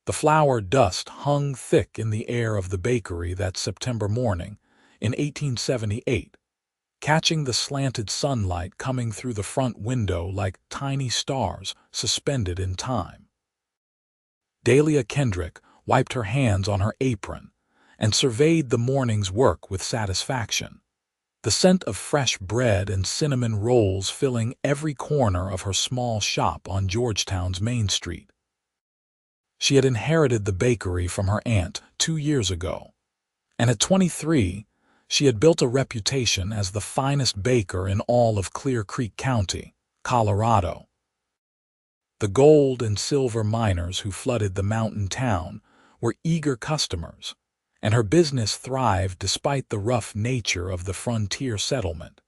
The flour dust hung thick in the air of the bakery that September morning in 1878, catching the slanted sunlight coming through the front window like tiny stars suspended in time. Dahlia Kendrick wiped her hands on her apron and surveyed the morning's work with satisfaction, the scent of fresh bread and cinnamon rolls filling every corner of her small shop on Georgetown's Main Street. She had inherited the bakery from her aunt 2 years ago, and at 23, she had built a reputation as the finest baker in all of Clear Creek County, Colorado. The gold and silver miners who flooded the mountain town were eager customers, and her business thrived despite the rough nature of the frontier settlement.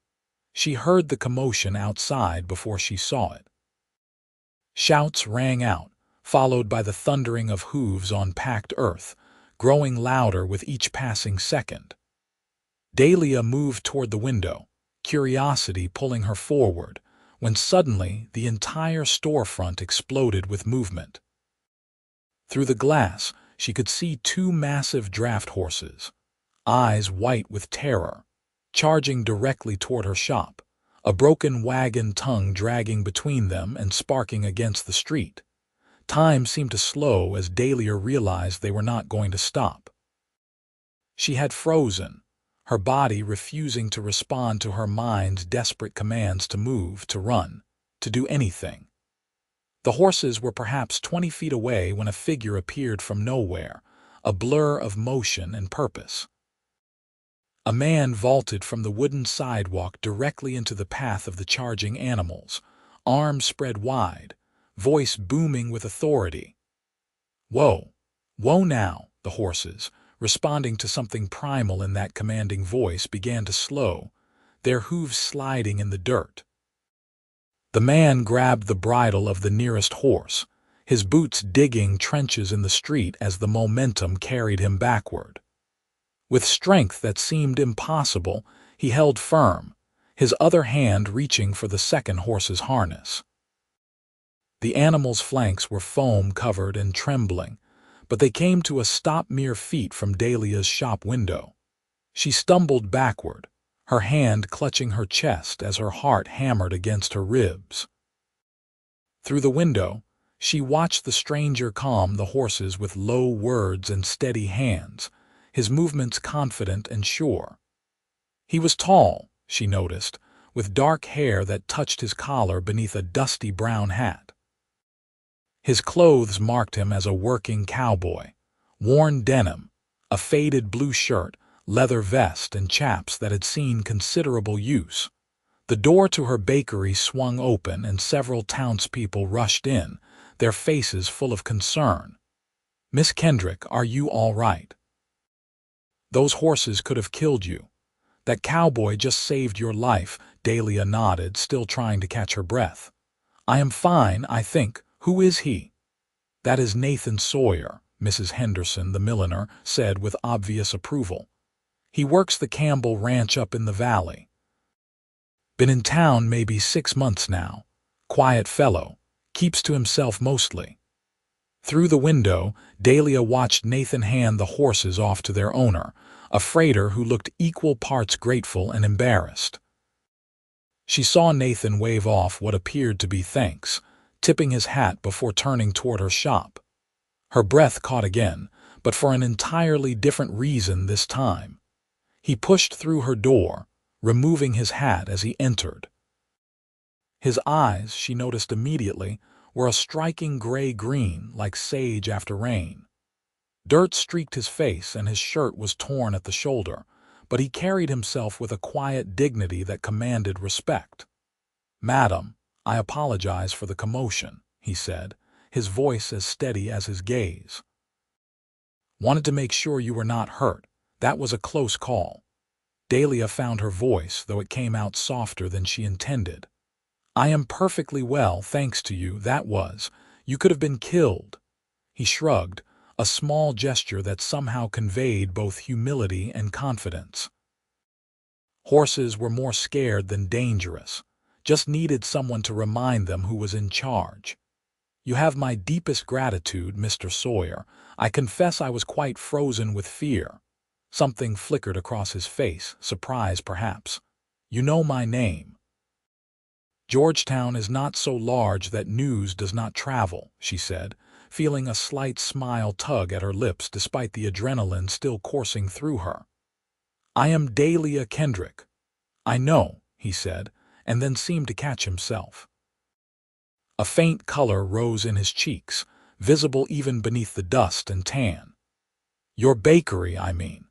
She heard the commotion outside before she saw it. Shouts rang out, followed by the thundering of hooves on packed earth, growing louder with each passing second. Dahlia moved toward the window, curiosity pulling her forward, when suddenly the entire storefront exploded with movement. Through the glass, she could see 2 massive draft horses, eyes white with terror, charging directly toward her shop, a broken wagon tongue dragging between them and sparking against the street. Time seemed to slow as Dahlia realized they were not going to stop. She had frozen, her body refusing to respond to her mind's desperate commands to move, to run, to do anything. The horses were perhaps 20 feet away when a figure appeared from nowhere, a blur of motion and purpose. A man vaulted from the wooden sidewalk directly into the path of the charging animals, arms spread wide, voice booming with authority. "Whoa! Whoa now!" The horses, responding to something primal in that commanding voice, began to slow, their hooves sliding in the dirt. The man grabbed the bridle of the nearest horse, his boots digging trenches in the street as the momentum carried him backward. With strength that seemed impossible, he held firm, his other hand reaching for the second horse's harness. The animal's flanks were foam-covered and trembling, but they came to a stop mere feet from Dahlia's shop window. She stumbled backward, her hand clutching her chest as her heart hammered against her ribs. Through the window, she watched the stranger calm the horses with low words and steady hands, his movements confident and sure. He was tall, she noticed, with dark hair that touched his collar beneath a dusty brown hat. His clothes marked him as a working cowboy, worn denim, a faded blue shirt, leather vest, and chaps that had seen considerable use. The door to her bakery swung open and several townspeople rushed in, their faces full of concern. "Miss Kendrick, are you all right? Those horses could have killed you. That cowboy just saved your life," Dahlia nodded, still trying to catch her breath. "I am fine, I think. Who is he?" "That is Nathan Sawyer," Mrs. Henderson, the milliner, said with obvious approval. "He works the Campbell Ranch up in the valley. Been in town maybe 6 months now. Quiet fellow, keeps to himself mostly." Through the window, Dahlia watched Nathan hand the horses off to their owner, a freighter who looked equal parts grateful and embarrassed. She saw Nathan wave off what appeared to be thanks, tipping his hat before turning toward her shop. Her breath caught again, but for an entirely different reason this time. He pushed through her door, removing his hat as he entered. His eyes, she noticed immediately, were a striking gray-green like sage after rain. Dirt streaked his face and his shirt was torn at the shoulder, but he carried himself with a quiet dignity that commanded respect. "Madam, I apologize for the commotion," he said, his voice as steady as his gaze. "Wanted to make sure you were not hurt. That was a close call." Dahlia found her voice, though it came out softer than she intended. "I am perfectly well, thanks to you, that was. You could have been killed." He shrugged, a small gesture that somehow conveyed both humility and confidence. Horses were more scared than dangerous, just needed someone to remind them who was in charge. You have my deepest gratitude, Mr. Sawyer. I confess I was quite frozen with fear. Something flickered across his face, surprise perhaps. You know my name. Georgetown is not so large that news does not travel, she said, feeling a slight smile tug at her lips despite the adrenaline still coursing through her. I am Dahlia Kendrick. I know, he said, and then seemed to catch himself. A faint color rose in his cheeks, visible even beneath the dust and tan. Your bakery, I mean.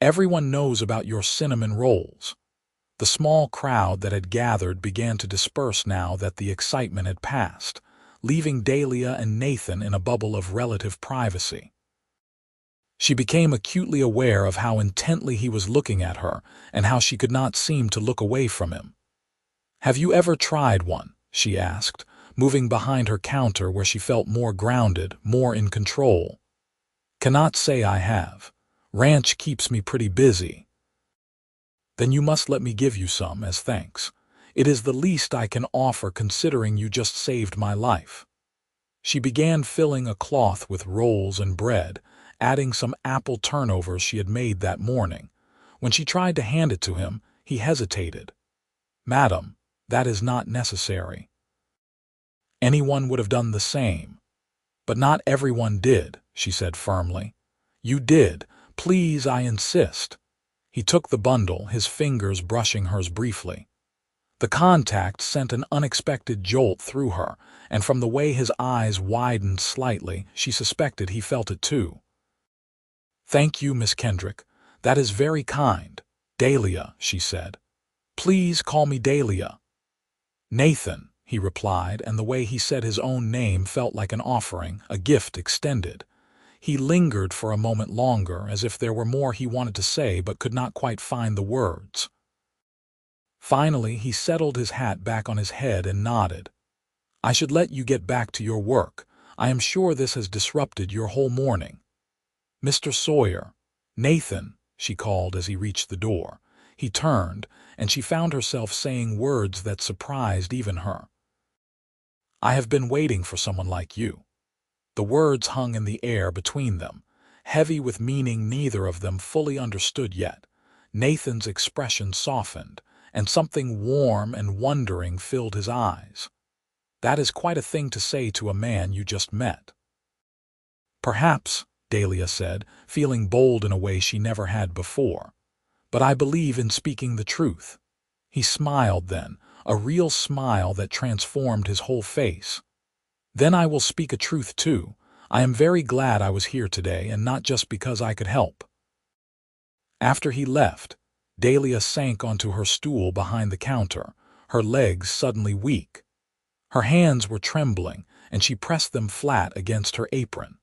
Everyone knows about your cinnamon rolls. The small crowd that had gathered began to disperse now that the excitement had passed, leaving Dahlia and Nathan in a bubble of relative privacy. She became acutely aware of how intently he was looking at her and how she could not seem to look away from him. Have you ever tried one? She asked, moving behind her counter where she felt more grounded, more in control. Cannot say I have. Ranch keeps me pretty busy. Then you must let me give you some as thanks. It is the least I can offer considering you just saved my life. She began filling a cloth with rolls and bread, adding some apple turnovers she had made that morning. When she tried to hand it to him, he hesitated. Madam, that is not necessary. Anyone would have done the same. But not everyone did, she said firmly. You did. Please, I insist. He took the bundle, his fingers brushing hers briefly. The contact sent an unexpected jolt through her, and from the way his eyes widened slightly, she suspected he felt it too. Thank you, Miss Kendrick. That is very kind. Dahlia, she said. Please call me Dahlia. Nathan, he replied, and the way he said his own name felt like an offering, a gift extended. He lingered for a moment longer, as if there were more he wanted to say but could not quite find the words. Finally, he settled his hat back on his head and nodded. I should let you get back to your work. I am sure this has disrupted your whole morning. Mr. Sawyer. Nathan, she called as he reached the door. He turned, and she found herself saying words that surprised even her. I have been waiting for someone like you. The words hung in the air between them, heavy with meaning neither of them fully understood yet. Nathan's expression softened, and something warm and wondering filled his eyes. That is quite a thing to say to a man you just met. Perhaps, Dahlia said, feeling bold in a way she never had before. But I believe in speaking the truth. He smiled then, a real smile that transformed his whole face. Then I will speak a truth too. I am very glad I was here today, and not just because I could help. After he left, Dahlia sank onto her stool behind the counter, her legs suddenly weak. Her hands were trembling, and she pressed them flat against her apron.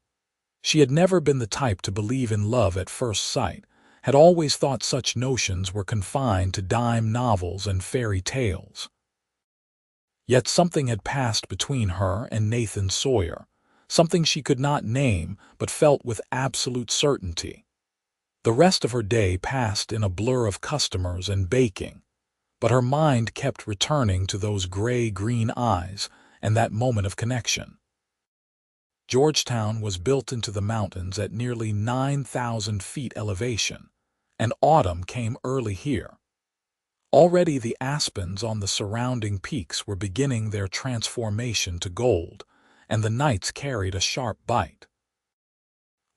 She had never been the type to believe in love at first sight, had always thought such notions were confined to dime novels and fairy tales. Yet something had passed between her and Nathan Sawyer, something she could not name but felt with absolute certainty. The rest of her day passed in a blur of customers and baking, but her mind kept returning to those gray-green eyes and that moment of connection. Georgetown was built into the mountains at nearly 9,000 feet elevation, and autumn came early here. Already the aspens on the surrounding peaks were beginning their transformation to gold, and the nights carried a sharp bite.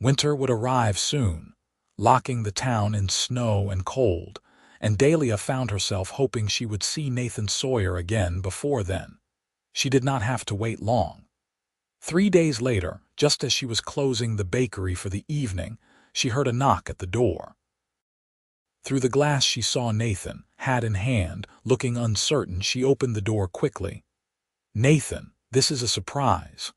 Winter would arrive soon, locking the town in snow and cold, and Dahlia found herself hoping she would see Nathan Sawyer again before then. She did not have to wait long. 3 days later, just as she was closing the bakery for the evening, she heard a knock at the door. Through the glass she saw Nathan, hat in hand, looking uncertain. She opened the door quickly. Nathan, this is a surprise.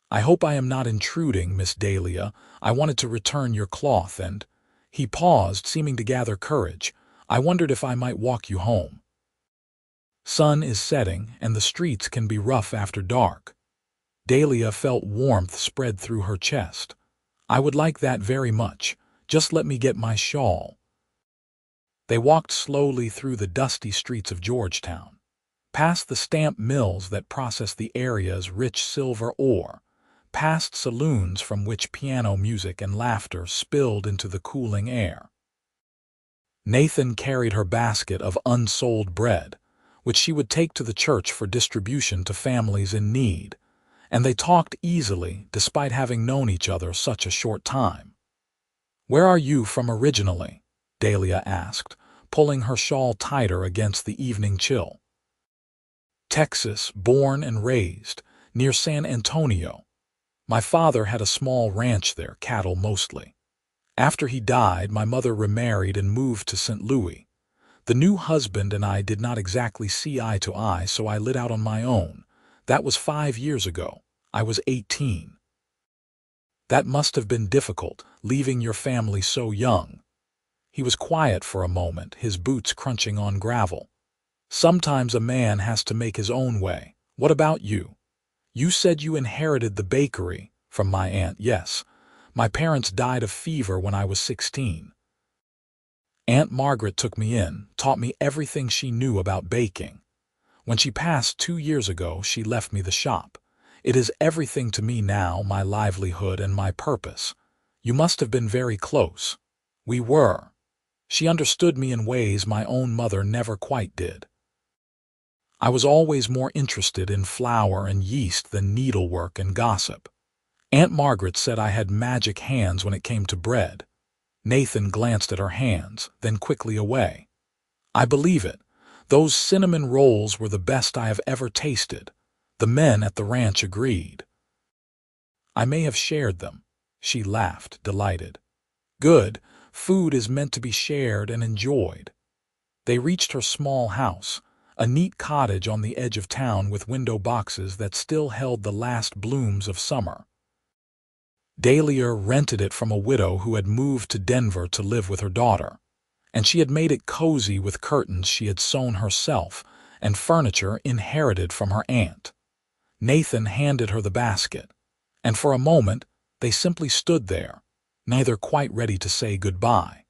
I hope I am not intruding, Miss Dahlia. I wanted to return your cloth and... He paused, seeming to gather courage. I wondered if I might walk you home. Sun is setting, and the streets can be rough after dark. Dahlia felt warmth spread through her chest. I would like that very much. Just let me get my shawl. They walked slowly through the dusty streets of Georgetown. past the stamp mills that process the area's rich silver ore, past saloons from which piano music and laughter spilled into the cooling air. Nathan carried her basket of unsold bread, which she would take to the church for distribution to families in need, and they talked easily despite having known each other such a short time. "Where are you from originally?" Dahlia asked, pulling her shawl tighter against the evening chill. "Texas, born and raised, near San Antonio. My father had a small ranch there, cattle mostly. After he died, my mother remarried and moved to St. Louis. The new husband and I did not exactly see eye to eye, so I lit out on my own. That was 5 years ago. I was 18. That must have been difficult, leaving your family so young." He was quiet for a moment, his boots crunching on gravel. "Sometimes a man has to make his own way. What about you? You said you inherited the bakery from my aunt." "Yes. My parents died of fever when I was 16. Aunt Margaret took me in, taught me everything she knew about baking. When she passed 2 years ago, she left me the shop. It is everything to me now, my livelihood and my purpose. You must have been very close." "We were. She understood me in ways my own mother never quite did. I was always more interested in flour and yeast than needlework and gossip. Aunt Margaret said I had magic hands when it came to bread." Nathan glanced at her hands, then quickly away. "I believe it. Those cinnamon rolls were the best I have ever tasted." The men at the ranch agreed. "I may have shared them." She laughed, delighted. "Good. Food is meant to be shared and enjoyed." They reached her small house, a neat cottage on the edge of town with window boxes that still held the last blooms of summer. Dahlia rented it from a widow who had moved to Denver to live with her daughter, and she had made it cozy with curtains she had sewn herself and furniture inherited from her aunt. Nathan handed her the basket, and for a moment they simply stood there, neither quite ready to say goodbye.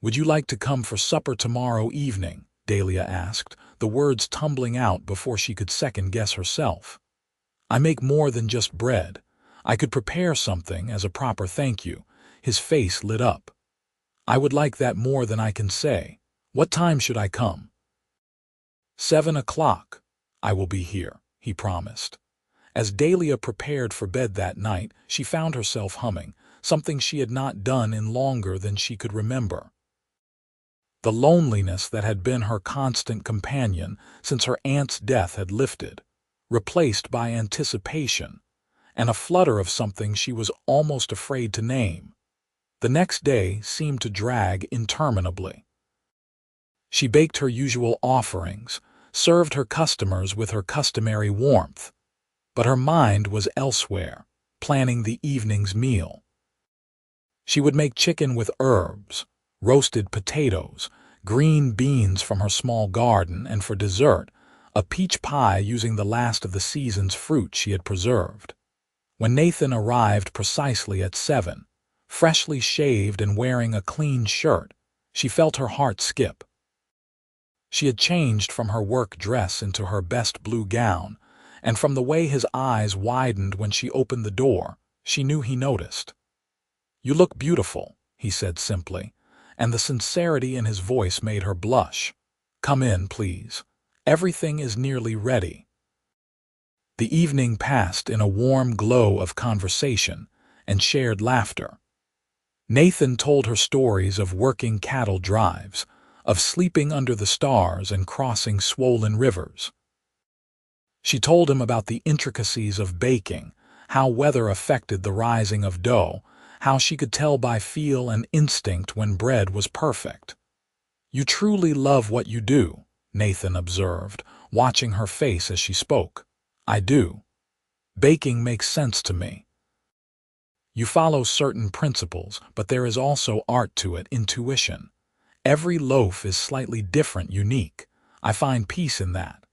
"Would you like to come for supper tomorrow evening?" Dahlia asked, the words tumbling out before she could second-guess herself. "I make more than just bread. I could prepare something as a proper thank you." His face lit up. "I would like that more than I can say. What time should I come?" 7 o'clock. "I will be here," he promised. As Dahlia prepared for bed that night, she found herself humming, something she had not done in longer than she could remember. The loneliness that had been her constant companion since her aunt's death had lifted, replaced by anticipation, and a flutter of something she was almost afraid to name. The next day seemed to drag interminably. She baked her usual offerings, served her customers with her customary warmth, but her mind was elsewhere, planning the evening's meal. She would make chicken with herbs, roasted potatoes, green beans from her small garden, and for dessert, a peach pie using the last of the season's fruit she had preserved. When Nathan arrived precisely at 7, freshly shaved and wearing a clean shirt, she felt her heart skip. She had changed from her work dress into her best blue gown, and from the way his eyes widened when she opened the door, she knew he noticed. "You look beautiful," he said simply, and the sincerity in his voice made her blush. "Come in, please. Everything is nearly ready." The evening passed in a warm glow of conversation and shared laughter. Nathan told her stories of working cattle drives, of sleeping under the stars and crossing swollen rivers. She told him about the intricacies of baking, how weather affected the rising of dough, how she could tell by feel and instinct when bread was perfect. "You truly love what you do," Nathan observed, watching her face as she spoke. "I do. Baking makes sense to me. You follow certain principles, but there is also art to it, intuition. Every loaf is slightly different, unique. I find peace in that."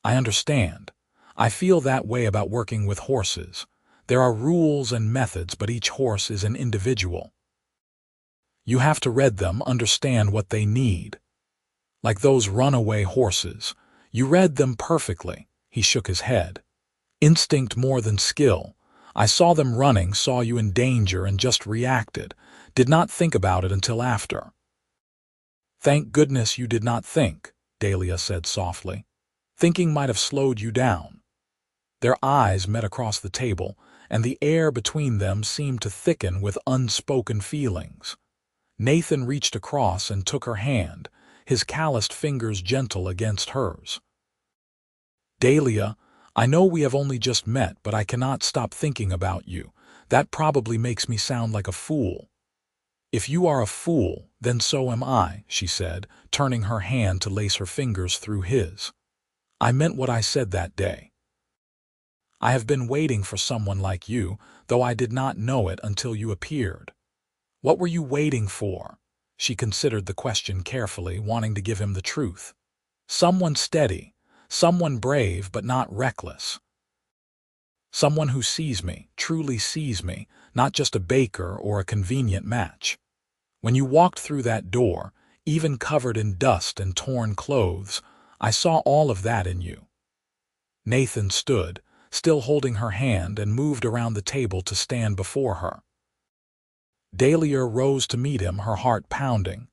"I understand. I feel that way about working with horses. There are rules and methods, but each horse is an individual. You have to read them, understand what they need. Like those runaway horses. You read them perfectly. He shook his head. Instinct more than skill. I saw them running, saw you in danger, and just reacted. Did not think about it until after. Thank goodness you did not think, Dahlia said softly. Thinking might have slowed you down. Their eyes met across the table, and the air between them seemed to thicken with unspoken feelings. Nathan reached across and took her hand, his calloused fingers gentle against hers. Dahlia, I know we have only just met, but I cannot stop thinking about you. That probably makes me sound like a fool. If you are a fool, then so am I, she said, turning her hand to lace her fingers through his. I meant what I said that day. I have been waiting for someone like you, though I did not know it until you appeared. What were you waiting for? She considered the question carefully, wanting to give him the truth. Someone steady, someone brave but not reckless. Someone who sees me, truly sees me, not just a baker or a convenient match. When you walked through that door, even covered in dust and torn clothes, I saw all of that in you. Nathan stood, still holding her hand, and moved around the table to stand before her. Dahlia rose to meet him, her heart pounding.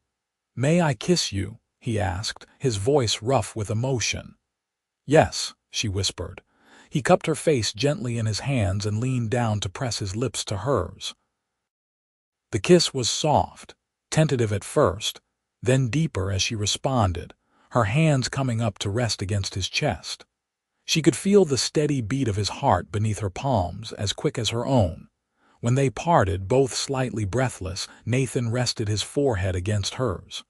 May I kiss you? He asked, his voice rough with emotion. Yes, she whispered. He cupped her face gently in his hands and leaned down to press his lips to hers. The kiss was soft, tentative at first, then deeper as she responded, her hands coming up to rest against his chest. She could feel the steady beat of his heart beneath her palms, as quick as her own. When they parted, both slightly breathless, Nathan rested his forehead against hers.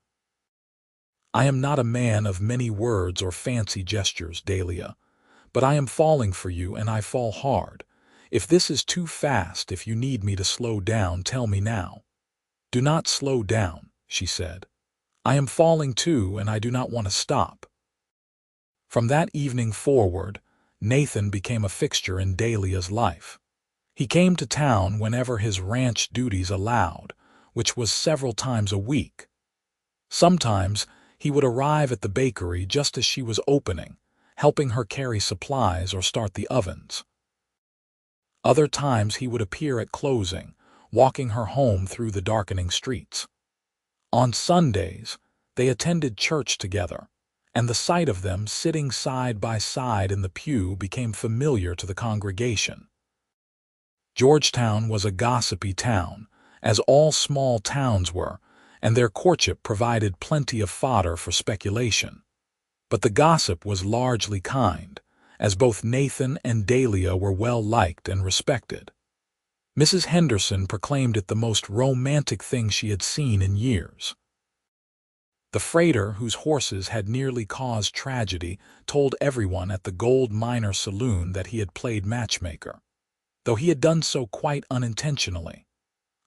I am not a man of many words or fancy gestures, Dahlia, but I am falling for you, and I fall hard. If this is too fast, if you need me to slow down, tell me now. Do not slow down, she said. I am falling too, and I do not want to stop. From that evening forward, Nathan became a fixture in Dahlia's life. He came to town whenever his ranch duties allowed, which was several times a week. Sometimes he would arrive at the bakery just as she was opening, helping her carry supplies or start the ovens. Other times he would appear at closing, walking her home through the darkening streets. On Sundays, they attended church together, and the sight of them sitting side by side in the pew became familiar to the congregation. Georgetown was a gossipy town, as all small towns were, and their courtship provided plenty of fodder for speculation. But the gossip was largely kind, as both Nathan and Dahlia were well liked and respected. Mrs. Henderson proclaimed it the most romantic thing she had seen in years. The freighter, whose horses had nearly caused tragedy, told everyone at the Gold Miner Saloon that he had played matchmaker, though he had done so quite unintentionally.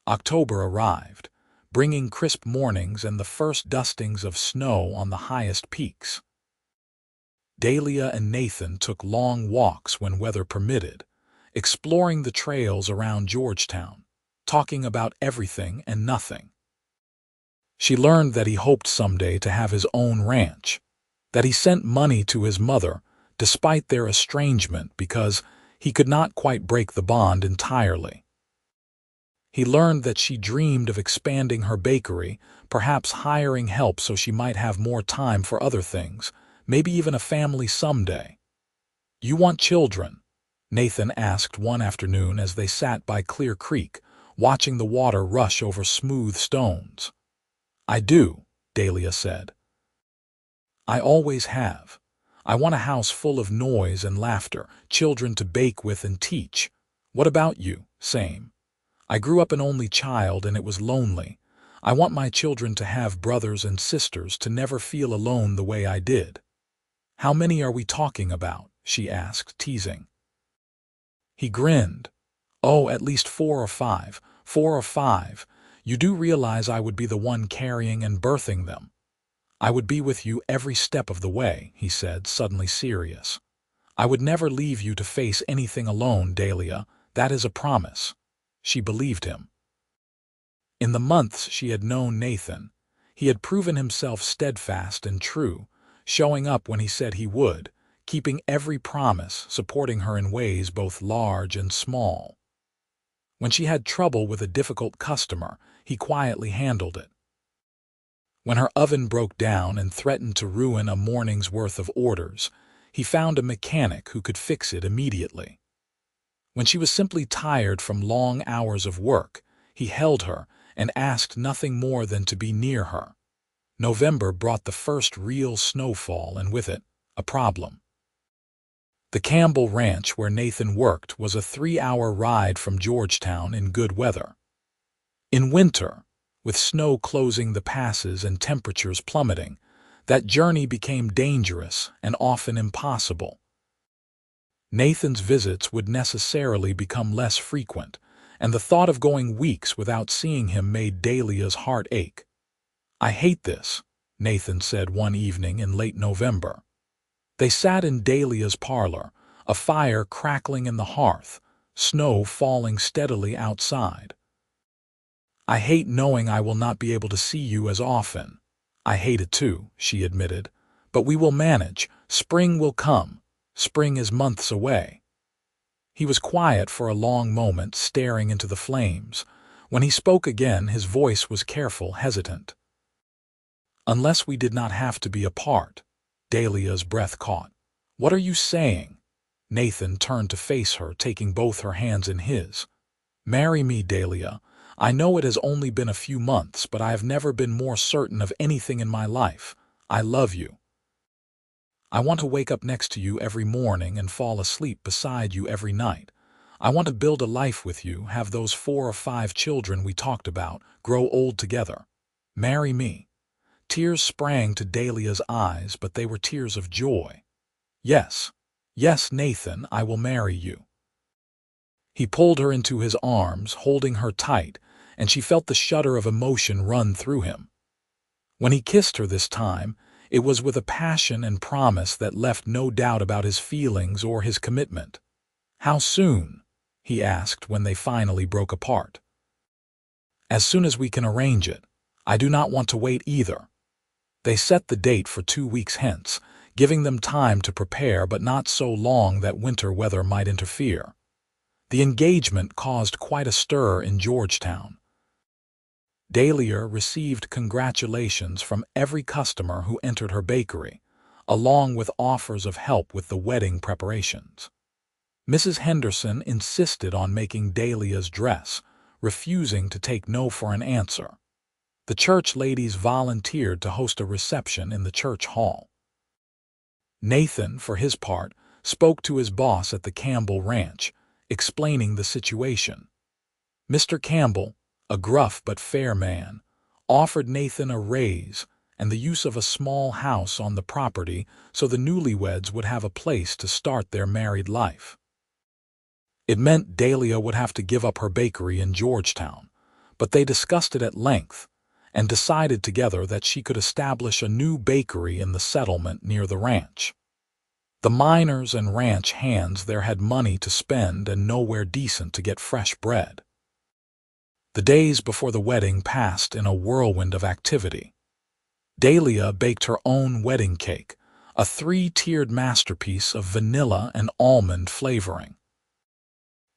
October arrived, bringing crisp mornings and the first dustings of snow on the highest peaks. Dahlia and Nathan took long walks when weather permitted, exploring the trails around Georgetown, talking about everything and nothing. She learned that he hoped someday to have his own ranch, that he sent money to his mother despite their estrangement because he could not quite break the bond entirely. He learned that she dreamed of expanding her bakery, perhaps hiring help so she might have more time for other things, maybe even a family someday. You want children? Nathan asked one afternoon as they sat by Clear Creek, watching the water rush over smooth stones. I do, Dahlia said. I always have. I want a house full of noise and laughter, children to bake with and teach. What about you? Same. I grew up an only child and it was lonely. I want my children to have brothers and sisters, to never feel alone the way I did. How many are we talking about? She asked, teasing. He grinned. Oh, at least 4 or 5. 4 or 5. You do realize I would be the one carrying and birthing them. I would be with you every step of the way, he said, suddenly serious. I would never leave you to face anything alone, Dahlia. That is a promise. She believed him. In the months she had known Nathan, he had proven himself steadfast and true, showing up when he said he would, keeping every promise, supporting her in ways both large and small. When she had trouble with a difficult customer, he quietly handled it. When her oven broke down and threatened to ruin a morning's worth of orders, he found a mechanic who could fix it immediately. When she was simply tired from long hours of work, he held her and asked nothing more than to be near her. November brought the first real snowfall, and with it, a problem. The Campbell Ranch where Nathan worked was a 3-hour ride from Georgetown in good weather. In winter, with snow closing the passes and temperatures plummeting, that journey became dangerous and often impossible. Nathan's visits would necessarily become less frequent, and the thought of going weeks without seeing him made Dahlia's heart ache. "I hate this," Nathan said one evening in late November. They sat in Dahlia's parlor, a fire crackling in the hearth, snow falling steadily outside. "I hate knowing I will not be able to see you as often." "I hate it too," she admitted. "But we will manage. Spring will come. Spring is months away." He was quiet for a long moment, staring into the flames. When he spoke again, his voice was careful, hesitant. "Unless we did not have to be apart." Dahlia's breath caught. "What are you saying?" Nathan turned to face her, taking both her hands in his. "Marry me, Dahlia. I know it has only been a few months, but I have never been more certain of anything in my life. I love you. I want to wake up next to you every morning and fall asleep beside you every night. I want to build a life with you, have those 4 or 5 children we talked about, grow old together. Marry me." Tears sprang to Dahlia's eyes, but they were tears of joy. "Yes, yes, Nathan, I will marry you." He pulled her into his arms, holding her tight, and she felt the shudder of emotion run through him. When he kissed her this time, it was with a passion and promise that left no doubt about his feelings or his commitment. "How soon?" he asked when they finally broke apart. "As soon as we can arrange it. I do not want to wait either." They set the date for 2 weeks hence, giving them time to prepare, but not so long that winter weather might interfere. The engagement caused quite a stir in Georgetown. Dahlia received congratulations from every customer who entered her bakery, along with offers of help with the wedding preparations. Mrs. Henderson insisted on making Dahlia's dress, refusing to take no for an answer. The church ladies volunteered to host a reception in the church hall. Nathan, for his part, spoke to his boss at the Campbell Ranch, explaining the situation. Mr. Campbell, a gruff but fair man, offered Nathan a raise and the use of a small house on the property so the newlyweds would have a place to start their married life. It meant Dahlia would have to give up her bakery in Georgetown, but they discussed it at length and decided together that she could establish a new bakery in the settlement near the ranch. The miners and ranch hands there had money to spend and nowhere decent to get fresh bread. The days before the wedding passed in a whirlwind of activity. Dahlia baked her own wedding cake, a 3-tiered masterpiece of vanilla and almond flavoring.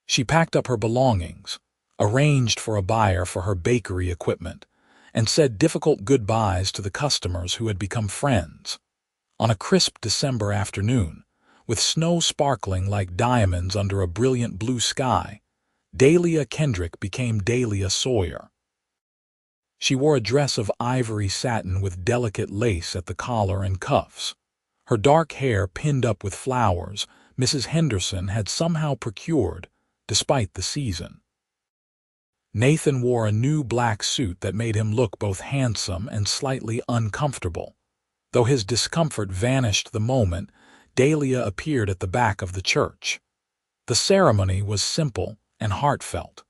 She packed up her belongings, arranged for a buyer for her bakery equipment, and said difficult goodbyes to the customers who had become friends. On a crisp December afternoon, with snow sparkling like diamonds under a brilliant blue sky, Dahlia Kendrick became Dahlia Sawyer. She wore a dress of ivory satin with delicate lace at the collar and cuffs. Her dark hair pinned up with flowers Mrs. Henderson had somehow procured, despite the season. Nathan wore a new black suit that made him look both handsome and slightly uncomfortable. Though his discomfort vanished the moment Dahlia appeared at the back of the church. The ceremony was simple and heartfelt.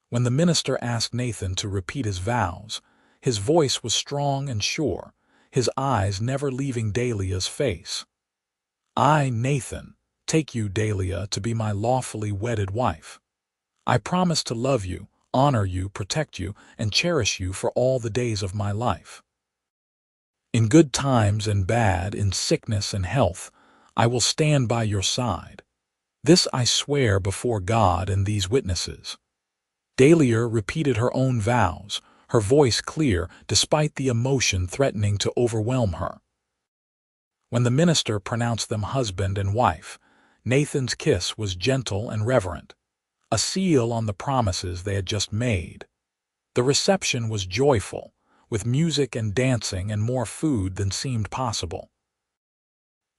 When the minister asked Nathan to repeat his vows, his voice was strong and sure, his eyes never leaving Dahlia's face. "I, Nathan, take you, Dahlia, to be my lawfully wedded wife. I promise to love you, honor you, protect you, and cherish you for all the days of my life." In good times and bad, in sickness and health, I will stand by your side. This I swear before God and these witnesses." Dahlia repeated her own vows, her voice clear despite the emotion threatening to overwhelm her. When the minister pronounced them husband and wife, Nathan's kiss was gentle and reverent, a seal on the promises they had just made. The reception was joyful, with music and dancing and more food than seemed possible.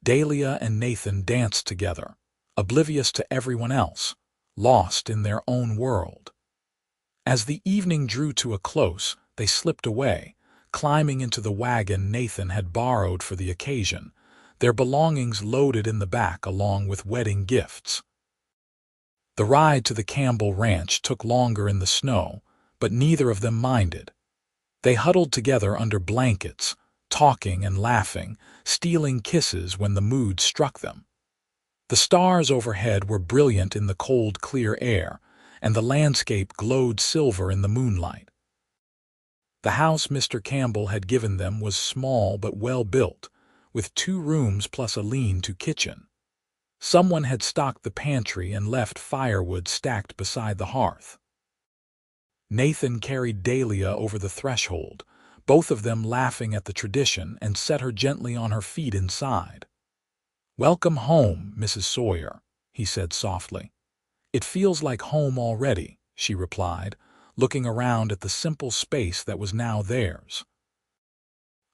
Dahlia and Nathan danced together, oblivious to everyone else, lost in their own world. As the evening drew to a close, they slipped away, climbing into the wagon Nathan had borrowed for the occasion, their belongings loaded in the back along with wedding gifts. The ride to the Campbell ranch took longer in the snow, but neither of them minded. They huddled together under blankets, talking and laughing, stealing kisses when the mood struck them. The stars overhead were brilliant in the cold, clear air, and the landscape glowed silver in the moonlight. The house Mr. Campbell had given them was small but well built, with 2 rooms plus a lean-to kitchen. Someone had stocked the pantry and left firewood stacked beside the hearth. Nathan carried Dahlia over the threshold, both of them laughing at the tradition, and set her gently on her feet inside. "Welcome home, Mrs. Sawyer," he said softly. "It feels like home already," she replied, looking around at the simple space that was now theirs.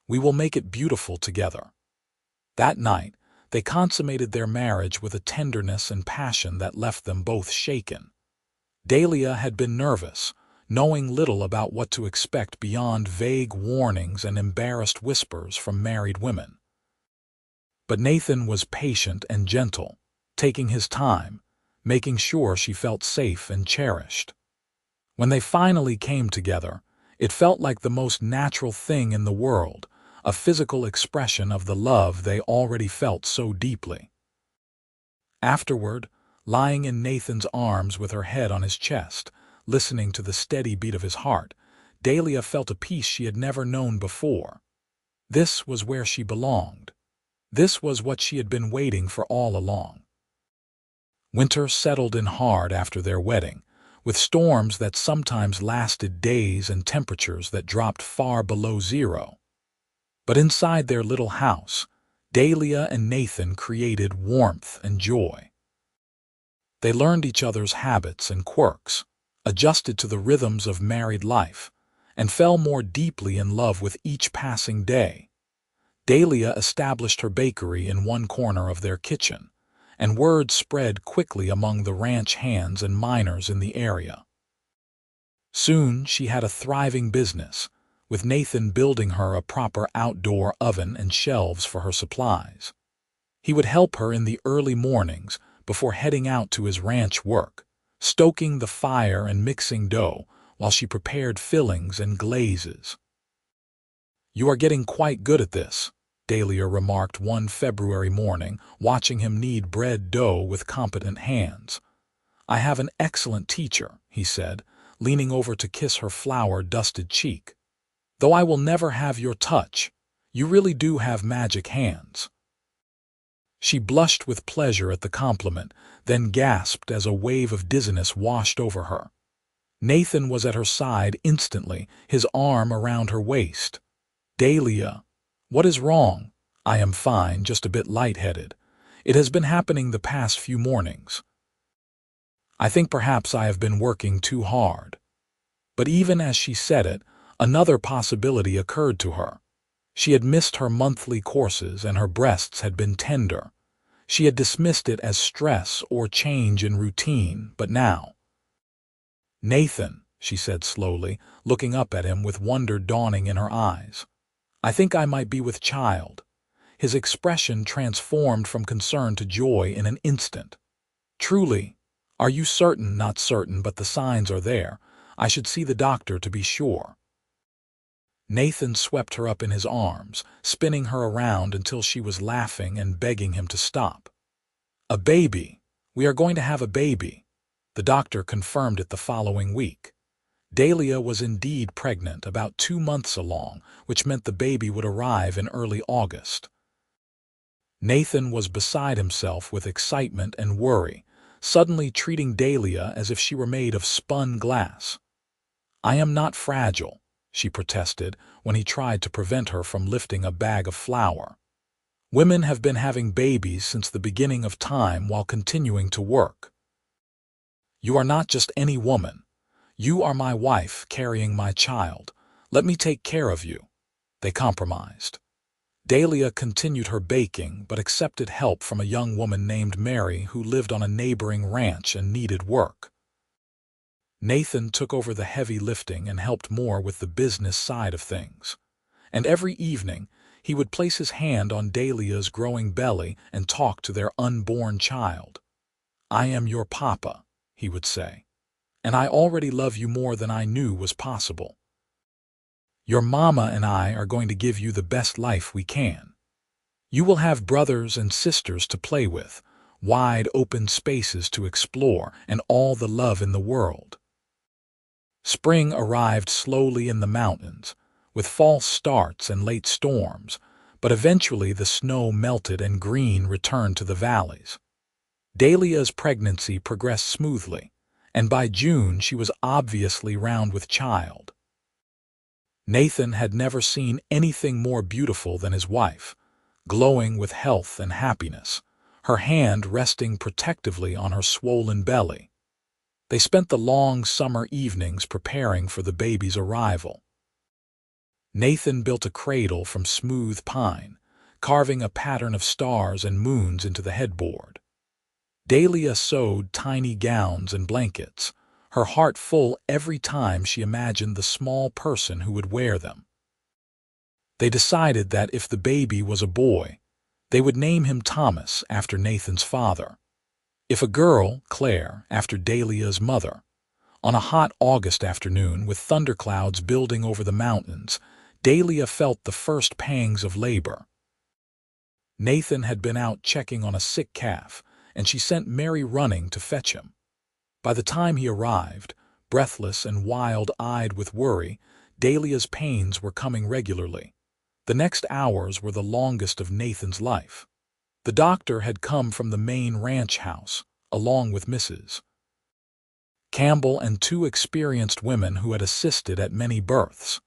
"We will make it beautiful together." That night, they consummated their marriage with a tenderness and passion that left them both shaken. Dahlia had been nervous, knowing little about what to expect beyond vague warnings and embarrassed whispers from married women. But Nathan was patient and gentle, taking his time, making sure she felt safe and cherished. When they finally came together, it felt like the most natural thing in the world, a physical expression of the love they already felt so deeply. Afterward, lying in Nathan's arms with her head on his chest, listening to the steady beat of his heart, Dahlia felt a peace she had never known before. This was where she belonged. This was what she had been waiting for all along. Winter settled in hard after their wedding, with storms that sometimes lasted days and temperatures that dropped far below zero. But inside their little house, Dahlia and Nathan created warmth and joy. They learned each other's habits and quirks, adjusted to the rhythms of married life, and fell more deeply in love with each passing day. Dahlia established her bakery in one corner of their kitchen, and word spread quickly among the ranch hands and miners in the area. Soon she had a thriving business, with Nathan building her a proper outdoor oven and shelves for her supplies. He would help her in the early mornings before heading out to his ranch work, stoking the fire and mixing dough while she prepared fillings and glazes. "You are getting quite good at this," Dahlia remarked one February morning, watching him knead bread dough with competent hands. "I have an excellent teacher," he said, leaning over to kiss her flour-dusted cheek. "Though I will never have your touch, you really do have magic hands." She blushed with pleasure at the compliment, then gasped as a wave of dizziness washed over her. Nathan was at her side instantly, his arm around her waist. "Dahlia, what is wrong?" "I am fine, just a bit lightheaded. It has been happening the past few mornings. I think perhaps I have been working too hard." But even as she said it, another possibility occurred to her. She had missed her monthly courses and her breasts had been tender. She had dismissed it as stress or change in routine, but now— "Nathan," she said slowly, looking up at him with wonder dawning in her eyes, "I think I might be with child." His expression transformed from concern to joy in an instant. "Truly? Are you certain?" "Not certain, but the signs are there. I should see the doctor to be sure." Nathan swept her up in his arms, spinning her around until she was laughing and begging him to stop. "A baby! We are going to have a baby." The doctor confirmed it the following week. Dahlia was indeed pregnant, about 2 months along, which meant the baby would arrive in early August. Nathan was beside himself with excitement and worry, suddenly treating Dahlia as if she were made of spun glass. "I am not fragile," she protested when he tried to prevent her from lifting a bag of flour. "Women have been having babies since the beginning of time while continuing to work. You are not just any woman. You are my wife carrying my child. Let me take care of you." They compromised. Dahlia continued her baking but accepted help from a young woman named Mary who lived on a neighboring ranch and needed work. Nathan took over the heavy lifting and helped more with the business side of things. And every evening, he would place his hand on Dahlia's growing belly and talk to their unborn child. "I am your papa," he would say, "and I already love you more than I knew was possible. Your mama and I are going to give you the best life we can. You will have brothers and sisters to play with, wide open spaces to explore, and all the love in the world." Spring arrived slowly in the mountains, with false starts and late storms, but eventually the snow melted and green returned to the valleys. Dahlia's pregnancy progressed smoothly, and by June she was obviously round with child. Nathan had never seen anything more beautiful than his wife, glowing with health and happiness, her hand resting protectively on her swollen belly. They spent the long summer evenings preparing for the baby's arrival. Nathan built a cradle from smooth pine, carving a pattern of stars and moons into the headboard. Dahlia sewed tiny gowns and blankets, her heart full every time she imagined the small person who would wear them. They decided that if the baby was a boy, they would name him Thomas after Nathan's father. If a girl, Claire, after Dahlia's mother. On a hot August afternoon with thunderclouds building over the mountains, Dahlia felt the first pangs of labor. Nathan had been out checking on a sick calf, and she sent Mary running to fetch him. By the time he arrived, breathless and wild-eyed with worry, Dahlia's pains were coming regularly. The next hours were the longest of Nathan's life. The doctor had come from the main ranch house, along with Mrs. Campbell and 2 experienced women who had assisted at many births.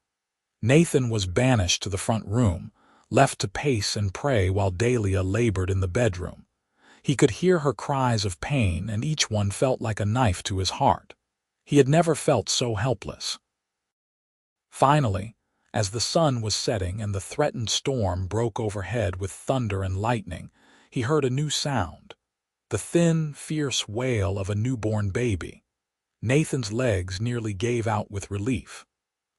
Nathan was banished to the front room, left to pace and pray while Dahlia labored in the bedroom. He could hear her cries of pain, and each one felt like a knife to his heart. He had never felt so helpless. Finally, as the sun was setting and the threatened storm broke overhead with thunder and lightning, he heard a new sound, the thin, fierce wail of a newborn baby. Nathan's legs nearly gave out with relief.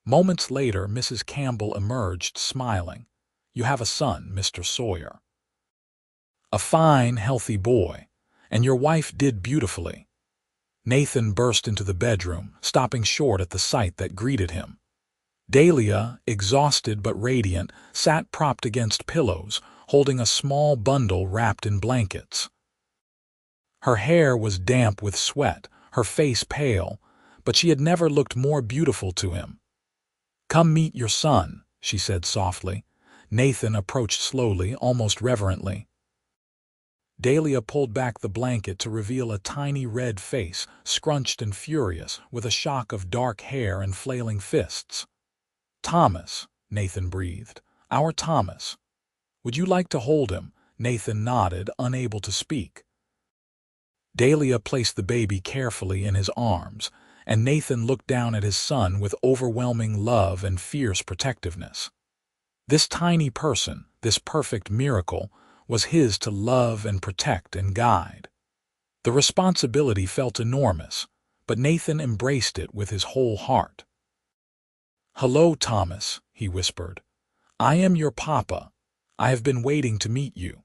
Moments later, Mrs. Campbell emerged, smiling. "You have a son, Mr. Sawyer. A fine, healthy boy, and your wife did beautifully." Nathan burst into the bedroom, stopping short at the sight that greeted him. Dahlia, exhausted but radiant, sat propped against pillows, holding a small bundle wrapped in blankets. Her hair was damp with sweat, her face pale, but she had never looked more beautiful to him. "Come meet your son," she said softly. Nathan approached slowly, almost reverently. Dahlia pulled back the blanket to reveal a tiny red face, scrunched and furious, with a shock of dark hair and flailing fists. "Thomas," Nathan breathed. "Our Thomas. Would you like to hold him?" Nathan nodded, unable to speak. Dahlia placed the baby carefully in his arms, and Nathan looked down at his son with overwhelming love and fierce protectiveness. This tiny person, this perfect miracle, was his to love and protect and guide. The responsibility felt enormous, but Nathan embraced it with his whole heart. "Hello, Thomas," he whispered. "I am your papa. I have been waiting to meet you."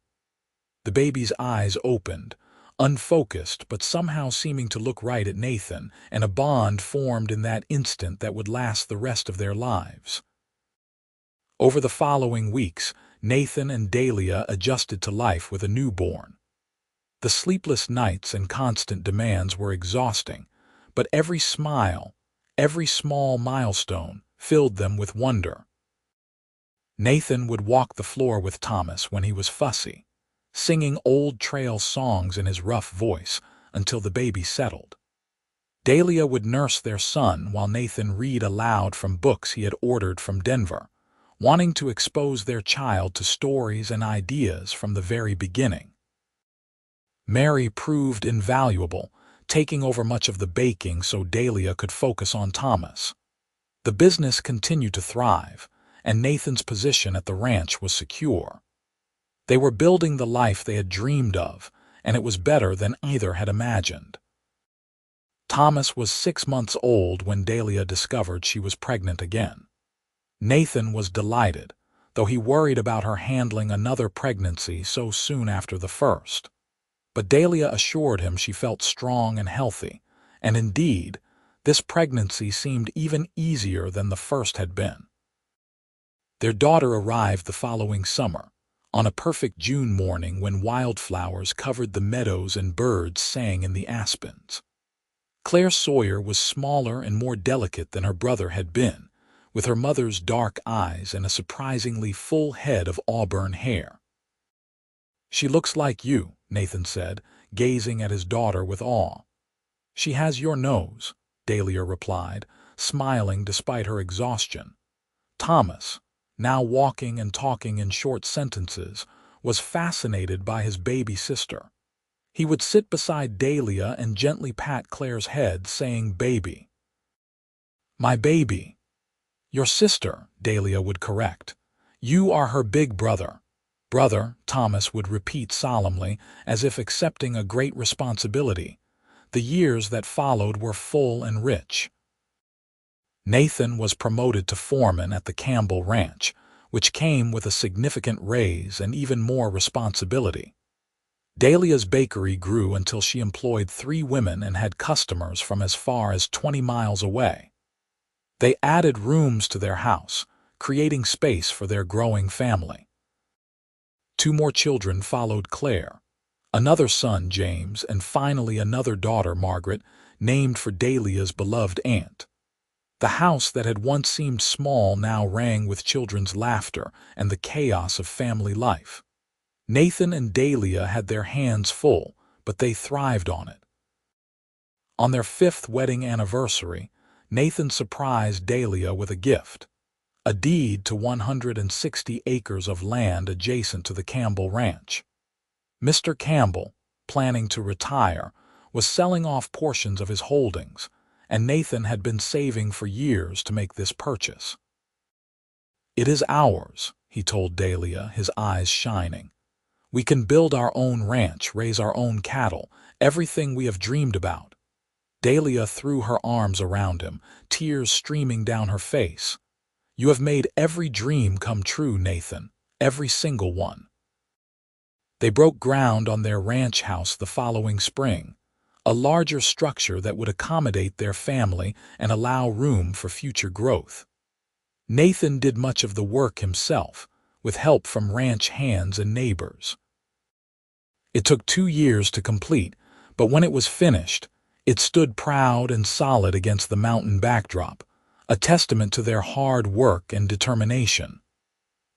The baby's eyes opened, unfocused but somehow seeming to look right at Nathan, and a bond formed in that instant that would last the rest of their lives. Over the following weeks, Nathan and Dahlia adjusted to life with a newborn. The sleepless nights and constant demands were exhausting, but every smile, Every small milestone filled them with wonder. Nathan would walk the floor with Thomas when he was fussy, singing old trail songs in his rough voice until the baby settled. Dahlia would nurse their son while Nathan read aloud from books he had ordered from Denver, wanting to expose their child to stories and ideas from the very beginning. Mary proved invaluable, taking over much of the baking so Dahlia could focus on Thomas. The business continued to thrive, and Nathan's position at the ranch was secure. They were building the life they had dreamed of, and it was better than either had imagined. Thomas was 6 months old when Dahlia discovered she was pregnant again. Nathan was delighted, though he worried about her handling another pregnancy so soon after the first. But Dahlia assured him she felt strong and healthy, and indeed, this pregnancy seemed even easier than the first had been. Their daughter arrived the following summer, on a perfect June morning when wildflowers covered the meadows and birds sang in the aspens. Claire Sawyer was smaller and more delicate than her brother had been, with her mother's dark eyes and a surprisingly full head of auburn hair. "She looks like you," Nathan said, gazing at his daughter with awe. "She has your nose," Dahlia replied, smiling despite her exhaustion. Thomas, now walking and talking in short sentences, was fascinated by his baby sister. He would sit beside Dahlia and gently pat Claire's head, saying, "Baby." "My baby." "Your sister," Dahlia would correct. "You are her big brother." "Brother," Thomas would repeat solemnly, as if accepting a great responsibility. The years that followed were full and rich. Nathan was promoted to foreman at the Campbell Ranch, which came with a significant raise and even more responsibility. Dahlia's bakery grew until she employed 3 women and had customers from as far as 20 miles away. They added rooms to their house, creating space for their growing family. 2 more children followed Claire, another son, James, and finally another daughter, Margaret, named for Dahlia's beloved aunt. The house that had once seemed small now rang with children's laughter and the chaos of family life. Nathan and Dahlia had their hands full, but they thrived on it. On their 5th wedding anniversary, Nathan surprised Dahlia with a gift, a deed to 160 acres of land adjacent to the Campbell Ranch. Mr. Campbell, planning to retire, was selling off portions of his holdings, and Nathan had been saving for years to make this purchase. "It is ours," he told Dahlia, his eyes shining. "We can build our own ranch, raise our own cattle, everything we have dreamed about." Dahlia threw her arms around him, tears streaming down her face. "You have made every dream come true, Nathan, every single one." They broke ground on their ranch house the following spring, a larger structure that would accommodate their family and allow room for future growth. Nathan did much of the work himself, with help from ranch hands and neighbors. It took 2 years to complete, but when it was finished, it stood proud and solid against the mountain backdrop, a testament to their hard work and determination.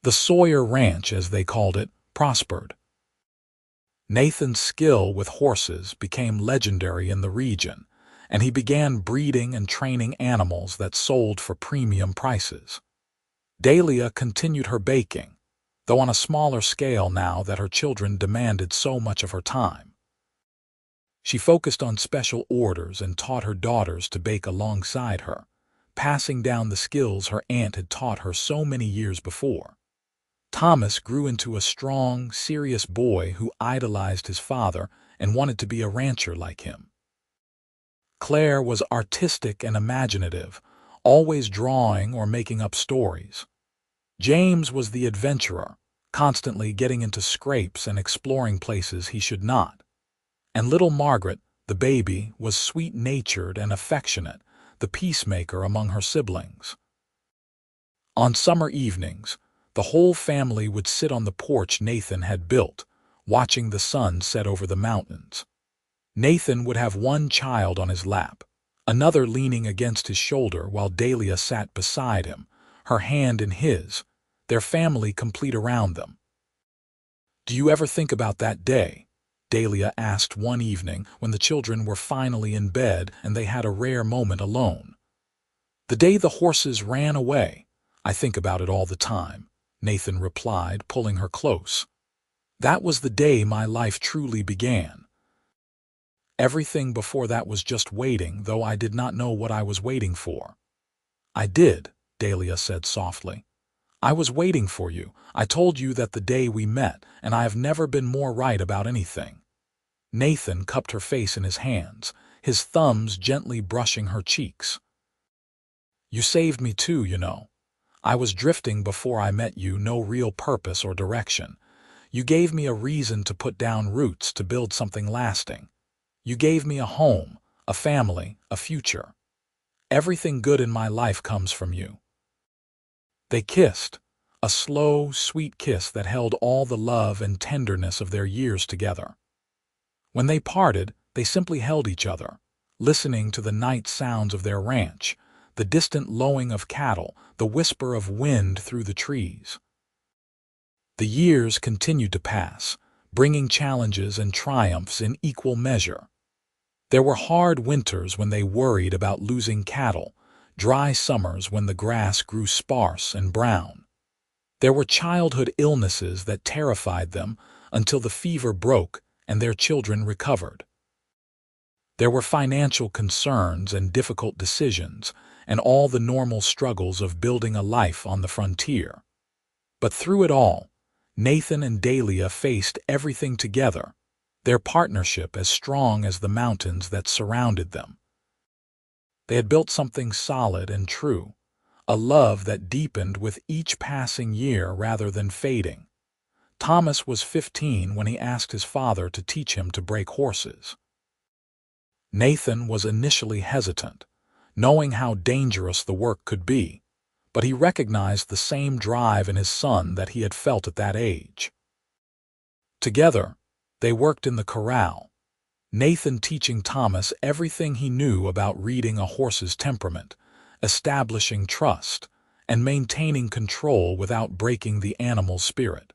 The Sawyer Ranch, as they called it, prospered. Nathan's skill with horses became legendary in the region, and he began breeding and training animals that sold for premium prices. Dahlia continued her baking, though on a smaller scale now that her children demanded so much of her time. She focused on special orders and taught her daughters to bake alongside her, passing down the skills her aunt had taught her so many years before. Thomas grew into a strong, serious boy who idolized his father and wanted to be a rancher like him. Claire was artistic and imaginative, always drawing or making up stories. James was the adventurer, constantly getting into scrapes and exploring places he should not. And little Margaret, the baby, was sweet-natured and affectionate, the peacemaker among her siblings. On summer evenings, the whole family would sit on the porch Nathan had built, watching the sun set over the mountains. Nathan would have one child on his lap, another leaning against his shoulder while Dahlia sat beside him, her hand in his, their family complete around them. "Do you ever think about that day?" Dahlia asked one evening when the children were finally in bed and they had a rare moment alone. "The day the horses ran away. I think about it all the time," Nathan replied, pulling her close. "That was the day my life truly began. Everything before that was just waiting, though I did not know what I was waiting for." "I did," Dahlia said softly. "I was waiting for you. I told you that the day we met, and I have never been more right about anything." Nathan cupped her face in his hands, his thumbs gently brushing her cheeks. "You saved me too, you know. I was drifting before I met you, no real purpose or direction. You gave me a reason to put down roots to build something lasting. You gave me a home, a family, a future. Everything good in my life comes from you." They kissed, a slow, sweet kiss that held all the love and tenderness of their years together. When they parted, they simply held each other, listening to the night sounds of their ranch, the distant lowing of cattle, the whisper of wind through the trees. The years continued to pass, bringing challenges and triumphs in equal measure. There were hard winters when they worried about losing cattle, dry summers when the grass grew sparse and brown. There were childhood illnesses that terrified them until the fever broke and their children recovered. There were financial concerns and difficult decisions, and all the normal struggles of building a life on the frontier. But through it all, Nathan and Dahlia faced everything together, their partnership as strong as the mountains that surrounded them. They had built something solid and true, a love that deepened with each passing year rather than fading. Thomas was 15 when he asked his father to teach him to break horses. Nathan was initially hesitant, knowing how dangerous the work could be, but he recognized the same drive in his son that he had felt at that age. Together, they worked in the corral, Nathan teaching Thomas everything he knew about reading a horse's temperament, establishing trust, and maintaining control without breaking the animal's spirit.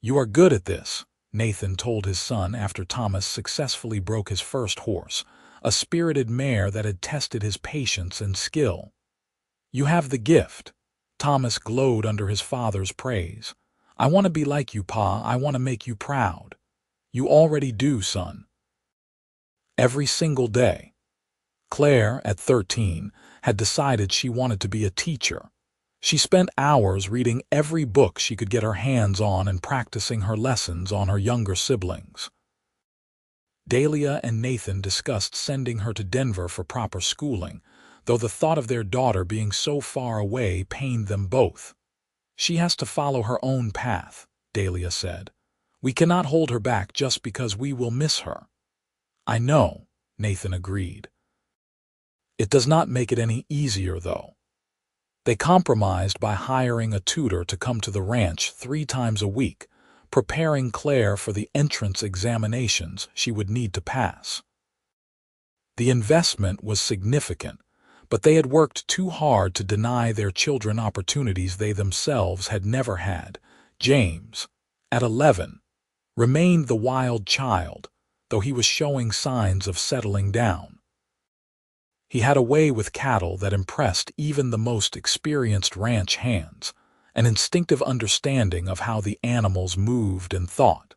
"You are good at this," Nathan told his son after Thomas successfully broke his first horse, a spirited mare that had tested his patience and skill. "You have the gift." Thomas glowed under his father's praise. "I want to be like you, Pa. I want to make you proud." "You already do, son." Every single day. Claire, at 13, had decided she wanted to be a teacher. She spent hours reading every book she could get her hands on and practicing her lessons on her younger siblings. Dahlia and Nathan discussed sending her to Denver for proper schooling, though the thought of their daughter being so far away pained them both. "She has to follow her own path," Dahlia said. "We cannot hold her back just because we will miss her." "I know," Nathan agreed. "It does not make it any easier, though." They compromised by hiring a tutor to come to the ranch 3 times a week, preparing Claire for the entrance examinations she would need to pass. The investment was significant, but they had worked too hard to deny their children opportunities they themselves had never had. James, at 11, remained the wild child, though he was showing signs of settling down. He had a way with cattle that impressed even the most experienced ranch hands, an instinctive understanding of how the animals moved and thought.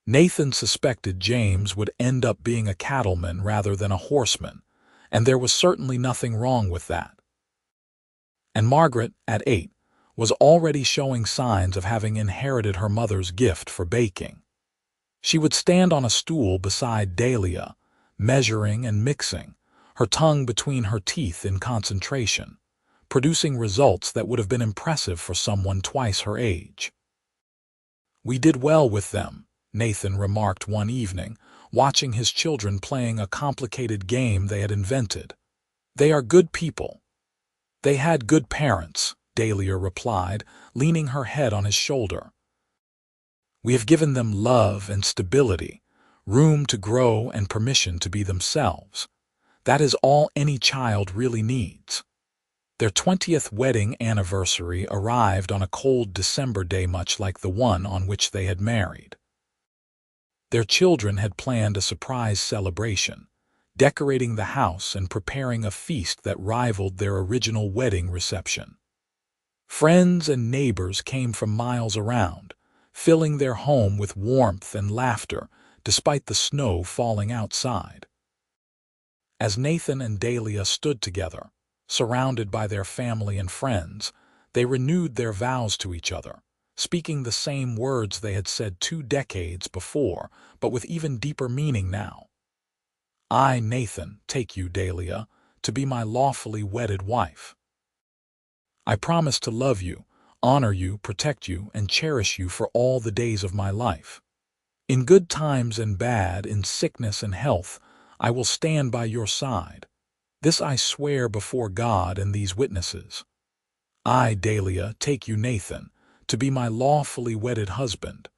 Nathan suspected James would end up being a cattleman rather than a horseman, and there was certainly nothing wrong with that. And Margaret, at 8, was already showing signs of having inherited her mother's gift for baking. She would stand on a stool beside Dahlia, measuring and mixing, her tongue between her teeth in concentration, producing results that would have been impressive for someone twice her age. "We did well with them," Nathan remarked one evening, watching his children playing a complicated game they had invented. "They are good people." "They had good parents," Dahlia replied, leaning her head on his shoulder. "We have given them love and stability, room to grow and permission to be themselves. That is all any child really needs. Their 20th wedding anniversary arrived on a cold December day much like the one on which they had married. Their children had planned a surprise celebration, decorating the house and preparing a feast that rivaled their original wedding reception. Friends and neighbors came from miles around, filling their home with warmth and laughter despite the snow falling outside. As Nathan and Dahlia stood together, surrounded by their family and friends, they renewed their vows to each other, speaking the same words they had said 2 decades before, but with even deeper meaning now. I, Nathan, take you, Dahlia, to be my lawfully wedded wife. I promise to love you, honor you, protect you, and cherish you for all the days of my life. In good times and bad, in sickness and health, I will stand by your side. This I swear before God and these witnesses. I, Dahlia, take you, Nathan, to be my lawfully wedded husband.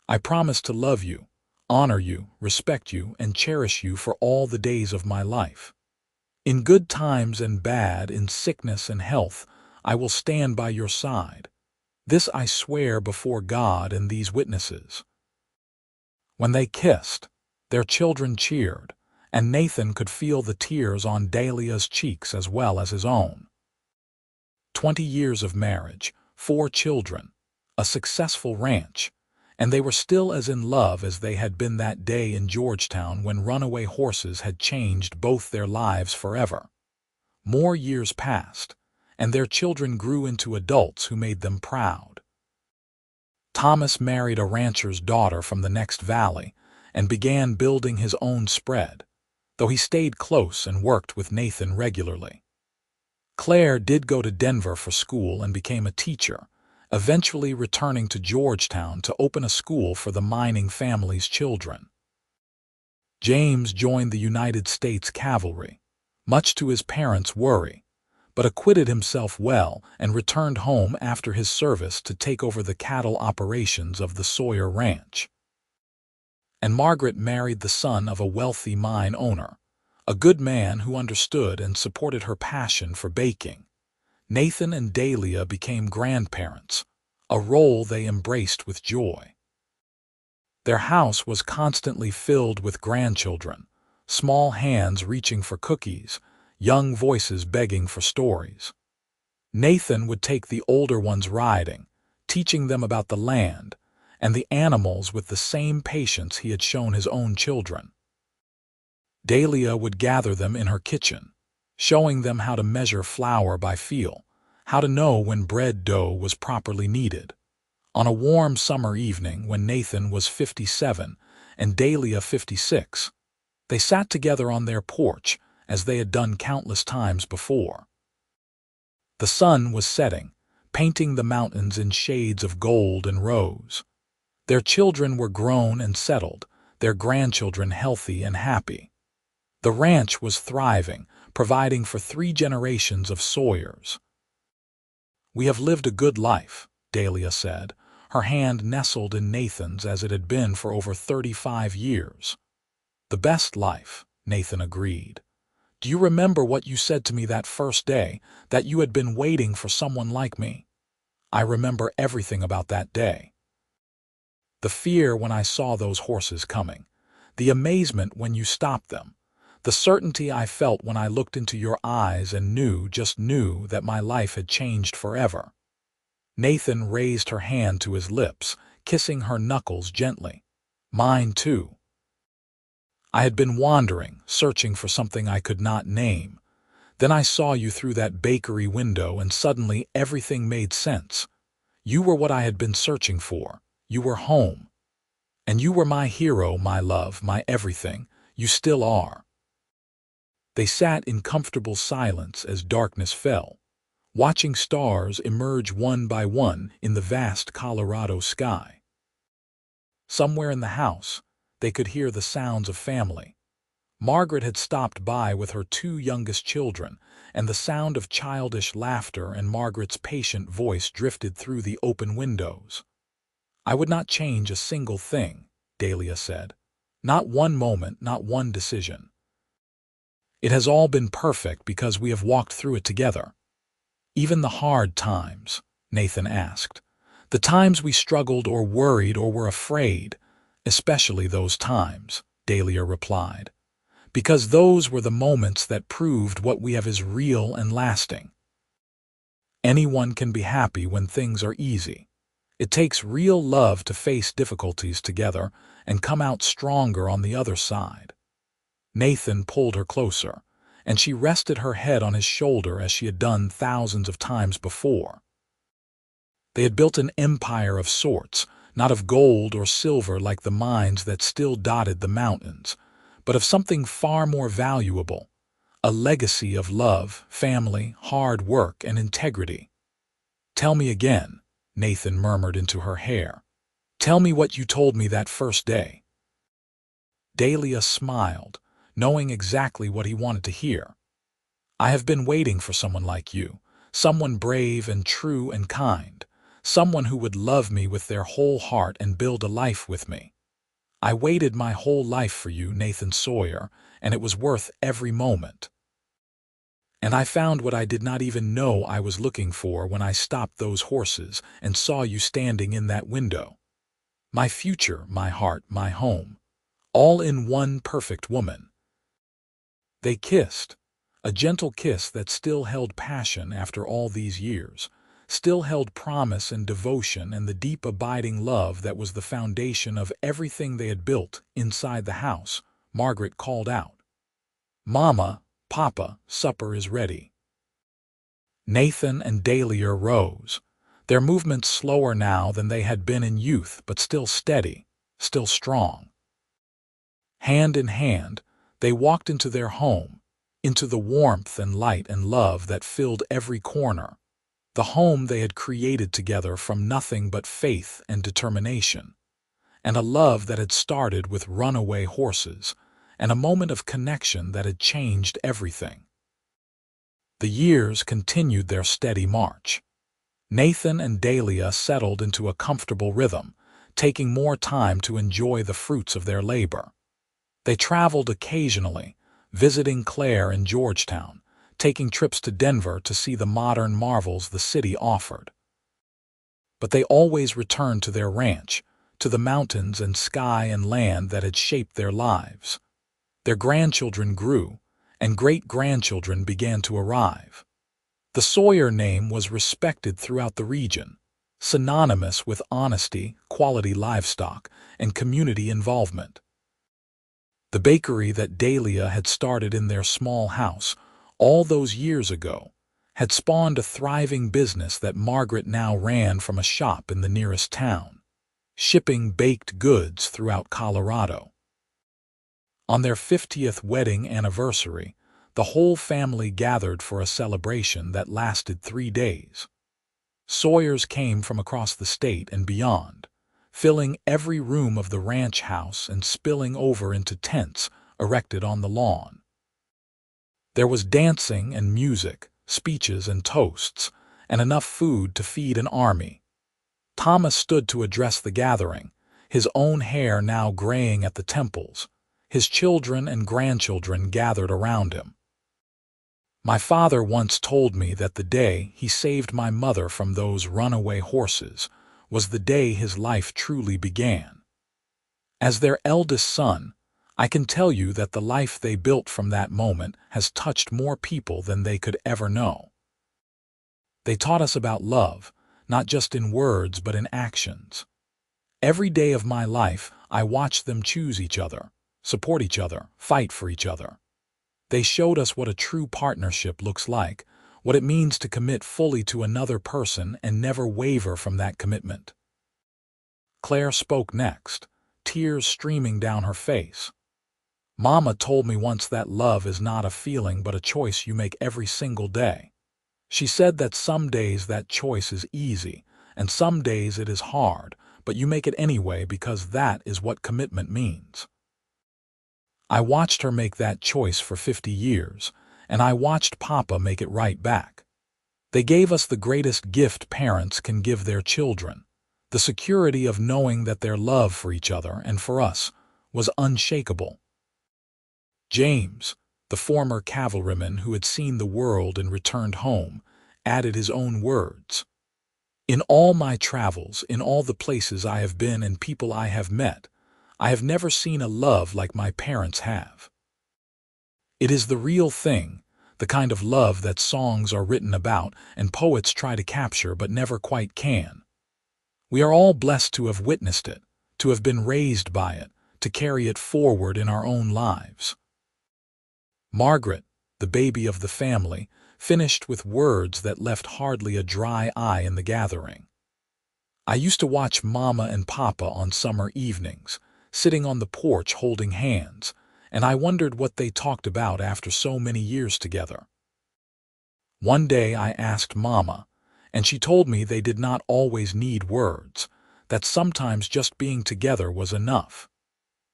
I promise to love you, honor you, respect you, and cherish you for all the days of my life. In good times and bad, in sickness and health, I will stand by your side. This I swear before God and these witnesses. When they kissed, their children cheered, and Nathan could feel the tears on Dahlia's cheeks as well as his own. 20 years of marriage, 4 children, a successful ranch, and they were still as in love as they had been that day in Georgetown when runaway horses had changed both their lives forever. More years passed, and their children grew into adults who made them proud. Thomas married a rancher's daughter from the next valley and began building his own spread, though he stayed close and worked with Nathan regularly. Claire did go to Denver for school and became a teacher, eventually returning to Georgetown to open a school for the mining family's children. James joined the United States Cavalry, much to his parents' worry, but acquitted himself well and returned home after his service to take over the cattle operations of the Sawyer Ranch. And Margaret married the son of a wealthy mine owner, a good man who understood and supported her passion for baking. Nathan and Dahlia became grandparents, a role they embraced with joy. Their house was constantly filled with grandchildren, small hands reaching for cookies, young voices begging for stories. Nathan would take the older ones riding, teaching them about the land and the animals with the same patience he had shown his own children. Dahlia would gather them in her kitchen, showing them how to measure flour by feel, how to know when bread dough was properly kneaded. On a warm summer evening when Nathan was 57 and Dahlia 56, they sat together on their porch as they had done countless times before. The sun was setting, painting the mountains in shades of gold and rose. Their children were grown and settled, their grandchildren healthy and happy. The ranch was thriving, providing for 3 generations of Sawyers. We have lived a good life, Dahlia said, her hand nestled in Nathan's as it had been for over 35 years. The best life, Nathan agreed. Do you remember what you said to me that first day, that you had been waiting for someone like me? I remember everything about that day. The fear when I saw those horses coming, the amazement when you stopped them, the certainty I felt when I looked into your eyes and just knew that my life had changed forever. Nathan raised her hand to his lips, kissing her knuckles gently. Mine too. I had been wandering, searching for something I could not name. Then I saw you through that bakery window and suddenly everything made sense. You were what I had been searching for. You were home. And you were my hero, my love, my everything. You still are. They sat in comfortable silence as darkness fell, watching stars emerge one by one in the vast Colorado sky. Somewhere in the house, they could hear the sounds of family. Margaret had stopped by with her 2 youngest children, and the sound of childish laughter and Margaret's patient voice drifted through the open windows. I would not change a single thing, Dahlia said. Not one moment, not one decision. It has all been perfect because we have walked through it together. Even the hard times, Nathan asked. The times we struggled or worried or were afraid, especially those times, Dahlia replied. Because those were the moments that proved what we have is real and lasting. Anyone can be happy when things are easy. It takes real love to face difficulties together and come out stronger on the other side. Nathan pulled her closer, and she rested her head on his shoulder as she had done thousands of times before. They had built an empire of sorts, not of gold or silver like the mines that still dotted the mountains, but of something far more valuable, a legacy of love, family, hard work, and integrity. "Tell me again," Nathan murmured into her hair. "Tell me what you told me that first day." Dahlia smiled, knowing exactly what he wanted to hear. "I have been waiting for someone like you, someone brave and true and kind, someone who would love me with their whole heart and build a life with me. I waited my whole life for you, Nathan Sawyer, and it was worth every moment. And I found what I did not even know I was looking for when I stopped those horses and saw you standing in that window. My future, my heart, my home, all in one perfect woman." They kissed, a gentle kiss that still held passion after all these years, still held promise and devotion and the deep abiding love that was the foundation of everything they had built inside the house. Margaret called out, "Mama, Papa, supper is ready." Nathan and Dahlia rose, their movements slower now than they had been in youth, but still steady, still strong. Hand in hand, they walked into their home, into the warmth and light and love that filled every corner, the home they had created together from nothing but faith and determination, and a love that had started with runaway horses, and a moment of connection that had changed everything. The years continued their steady march. Nathan and Dahlia settled into a comfortable rhythm, taking more time to enjoy the fruits of their labor. They traveled occasionally, visiting Claire in Georgetown, taking trips to Denver to see the modern marvels the city offered. But they always returned to their ranch, to the mountains and sky and land that had shaped their lives. Their grandchildren grew, and great-grandchildren began to arrive. The Sawyer name was respected throughout the region, synonymous with honesty, quality livestock, and community involvement. The bakery that Dahlia had started in their small house all those years ago had spawned a thriving business that Margaret now ran from a shop in the nearest town, shipping baked goods throughout Colorado. On their 50th wedding anniversary, the whole family gathered for a celebration that lasted 3 days. Sawyers came from across the state and beyond, filling every room of the ranch house and spilling over into tents erected on the lawn. There was dancing and music, speeches and toasts, and enough food to feed an army. Thomas stood to address the gathering, his own hair now graying at the temples. His children and grandchildren gathered around him. "My father once told me that the day he saved my mother from those runaway horses was the day his life truly began. As their eldest son, I can tell you that the life they built from that moment has touched more people than they could ever know. They taught us about love, not just in words but in actions. Every day of my life, I watched them choose each other, support each other, fight for each other. They showed us what a true partnership looks like, what it means to commit fully to another person and never waver from that commitment." Claire spoke next, tears streaming down her face. "Mama told me once that love is not a feeling but a choice you make every single day. She said that some days that choice is easy, and some days it is hard, but you make it anyway because that is what commitment means. I watched her make that choice for 50 years, and I watched Papa make it right back. They gave us the greatest gift parents can give their children, the security of knowing that their love for each other and for us was unshakable." "James," the former cavalryman who had seen the world and returned home, added his own words. In all my travels, in all the places I have been and people I have met, I have never seen a love like my parents have. It is the real thing, the kind of love that songs are written about and poets try to capture but never quite can. We are all blessed to have witnessed it, to have been raised by it, to carry it forward in our own lives. Margaret, the baby of the family, finished with words that left hardly a dry eye in the gathering. I used to watch Mama and Papa on summer evenings, sitting on the porch holding hands, and I wondered what they talked about after so many years together. One day I asked Mama, and she told me they did not always need words, that sometimes just being together was enough.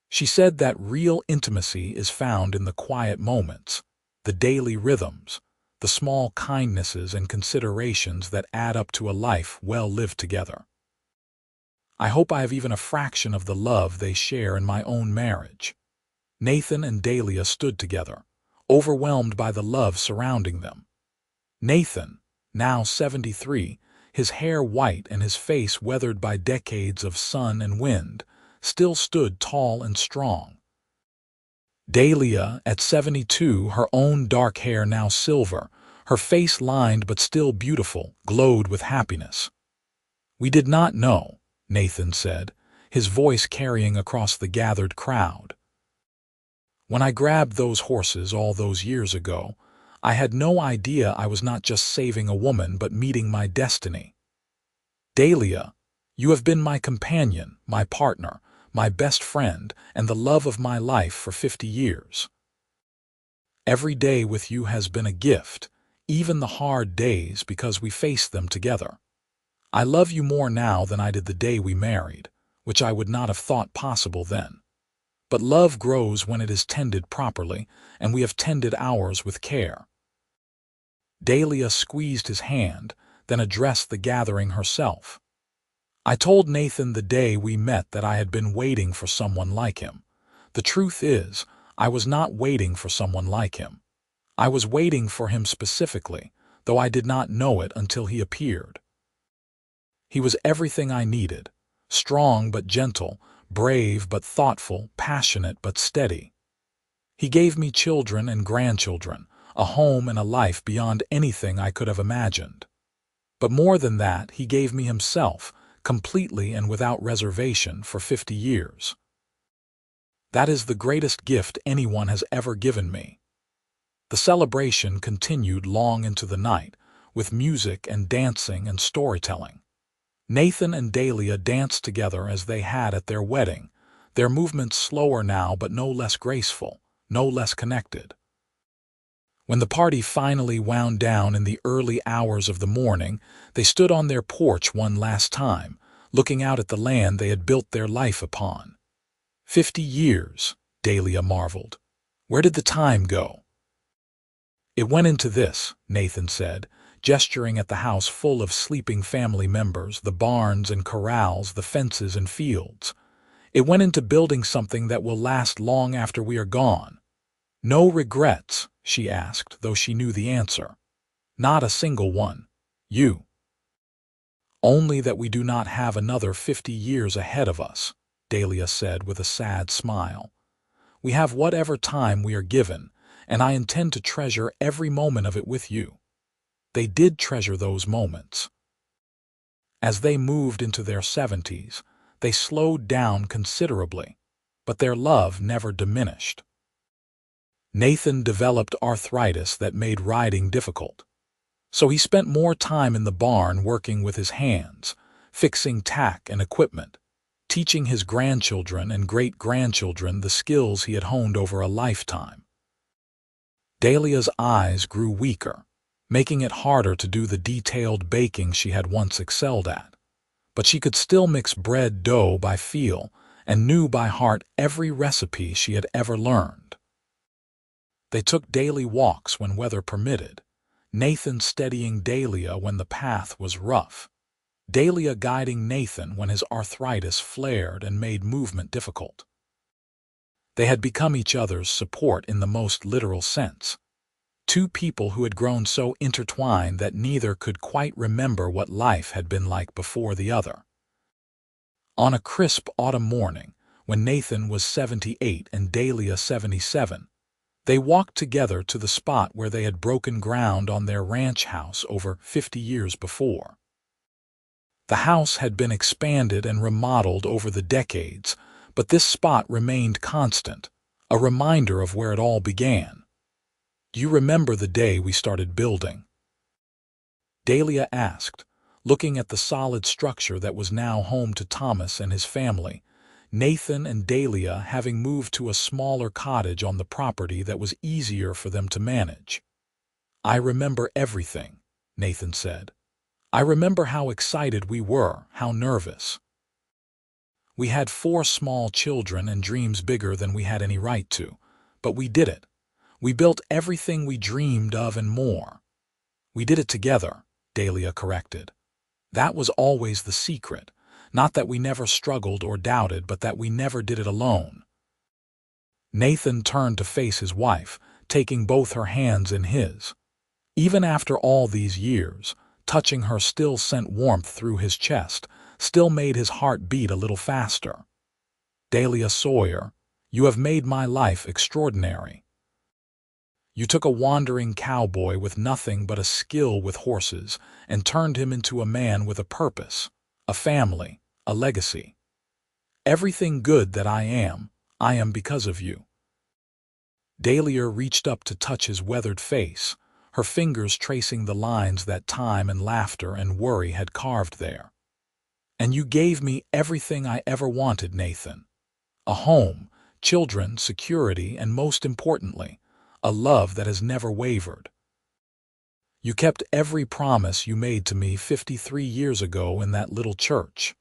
She said that real intimacy is found in the quiet moments, the daily rhythms, the small kindnesses and considerations that add up to a life well lived together. I hope I have even a fraction of the love they share in my own marriage. Nathan and Dahlia stood together, overwhelmed by the love surrounding them. Nathan, now 73, his hair white and his face weathered by decades of sun and wind, still stood tall and strong. Dahlia, at 72, her own dark hair now silver, her face lined but still beautiful, glowed with happiness. "We did not know," Nathan said, his voice carrying across the gathered crowd. "When I grabbed those horses all those years ago, I had no idea I was not just saving a woman but meeting my destiny. Dahlia, you have been my companion, my partner, my best friend, and the love of my life for 50 years. Every day with you has been a gift, even the hard days because we faced them together. I love you more now than I did the day we married, which I would not have thought possible then. But love grows when it is tended properly, and we have tended ours with care." Dahlia squeezed his hand, then addressed the gathering herself. "I told Nathan the day we met that I had been waiting for someone like him. The truth is, I was not waiting for someone like him. I was waiting for him specifically, though I did not know it until he appeared. He was everything I needed, strong but gentle, brave but thoughtful, passionate but steady. He gave me children and grandchildren, a home and a life beyond anything I could have imagined. But more than that, he gave me himself, completely and without reservation, for 50 years. That is the greatest gift anyone has ever given me." The celebration continued long into the night, with music and dancing and storytelling. Nathan and Dahlia danced together as they had at their wedding, their movements slower now but no less graceful, no less connected. When the party finally wound down in the early hours of the morning, they stood on their porch one last time, looking out at the land they had built their life upon. 50 years, Dahlia marveled. Where did the time go? "It went into this," Nathan said, gesturing at the house full of sleeping family members, the barns and corrals, the fences and fields. "It went into building something that will last long after we are gone." "No regrets?" she asked, though she knew the answer. "Not a single one. You?" "Only that we do not have another 50 years ahead of us," Dahlia said with a sad smile. "We have whatever time we are given, and I intend to treasure every moment of it with you." They did treasure those moments. As they moved into their 70s, they slowed down considerably, but their love never diminished. Nathan developed arthritis that made riding difficult, so he spent more time in the barn working with his hands, fixing tack and equipment, teaching his grandchildren and great-grandchildren the skills he had honed over a lifetime. Dahlia's eyes grew weaker, making it harder to do the detailed baking she had once excelled at. But she could still mix bread dough by feel and knew by heart every recipe she had ever learned. They took daily walks when weather permitted, Nathan steadying Dahlia when the path was rough, Dahlia guiding Nathan when his arthritis flared and made movement difficult. They had become each other's support in the most literal sense. Two people who had grown so intertwined that neither could quite remember what life had been like before the other. On a crisp autumn morning, when Nathan was 78 and Dahlia 77, they walked together to the spot where they had broken ground on their ranch house over 50 years before. The house had been expanded and remodeled over the decades, but this spot remained constant, a reminder of where it all began. "Do you remember the day we started building?" Dahlia asked, looking at the solid structure that was now home to Thomas and his family, Nathan and Dahlia having moved to a smaller cottage on the property that was easier for them to manage. "I remember everything," Nathan said. "I remember how excited we were, how nervous. We had 4 small children and dreams bigger than we had any right to, but we did it. We built everything we dreamed of and more." "We did it together," Dahlia corrected. "That was always the secret. Not that we never struggled or doubted, but that we never did it alone." Nathan turned to face his wife, taking both her hands in his. Even after all these years, touching her still sent warmth through his chest, still made his heart beat a little faster. "Dahlia Sawyer, you have made my life extraordinary. You took a wandering cowboy with nothing but a skill with horses and turned him into a man with a purpose, a family, a legacy. Everything good that I am because of you." Dahlia reached up to touch his weathered face, her fingers tracing the lines that time and laughter and worry had carved there. "And you gave me everything I ever wanted, Nathan. A home, children, security, and most importantly, a love that has never wavered. You kept every promise you made to me 53 years ago in that little church.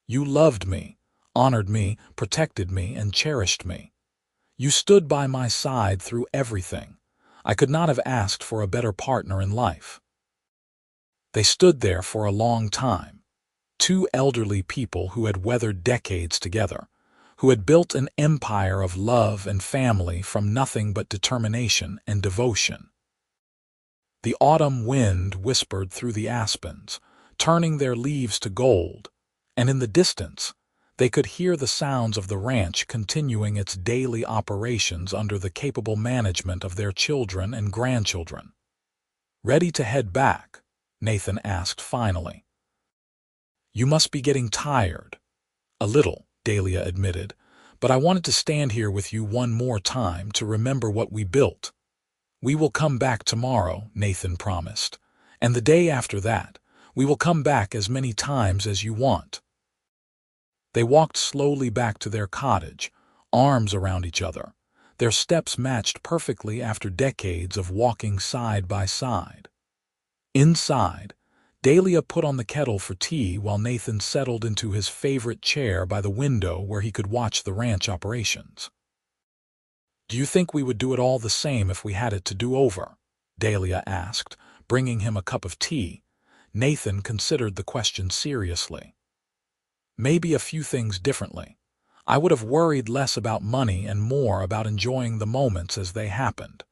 You loved me, honored me, protected me, and cherished me. You stood by my side through everything. I could not have asked for a better partner in life." They stood there for a long time, two elderly people who had weathered decades together, who had built an empire of love and family from nothing but determination and devotion. The autumn wind whispered through the aspens, turning their leaves to gold, and in the distance, they could hear the sounds of the ranch continuing its daily operations under the capable management of their children and grandchildren. "Ready to head back?" Nathan asked finally. "You must be getting tired." "A little," Dahlia admitted, "but I wanted to stand here with you one more time to remember what we built." "We will come back tomorrow," Nathan promised, "and the day after that, we will come back as many times as you want." They walked slowly back to their cottage, arms around each other. Their steps matched perfectly after decades of walking side by side. Inside, Dahlia put on the kettle for tea while Nathan settled into his favorite chair by the window where he could watch the ranch operations. "Do you think we would do it all the same if we had it to do over?" Dahlia asked, bringing him a cup of tea. Nathan considered the question seriously. "Maybe a few things differently. I would have worried less about money and more about enjoying the moments as they happened.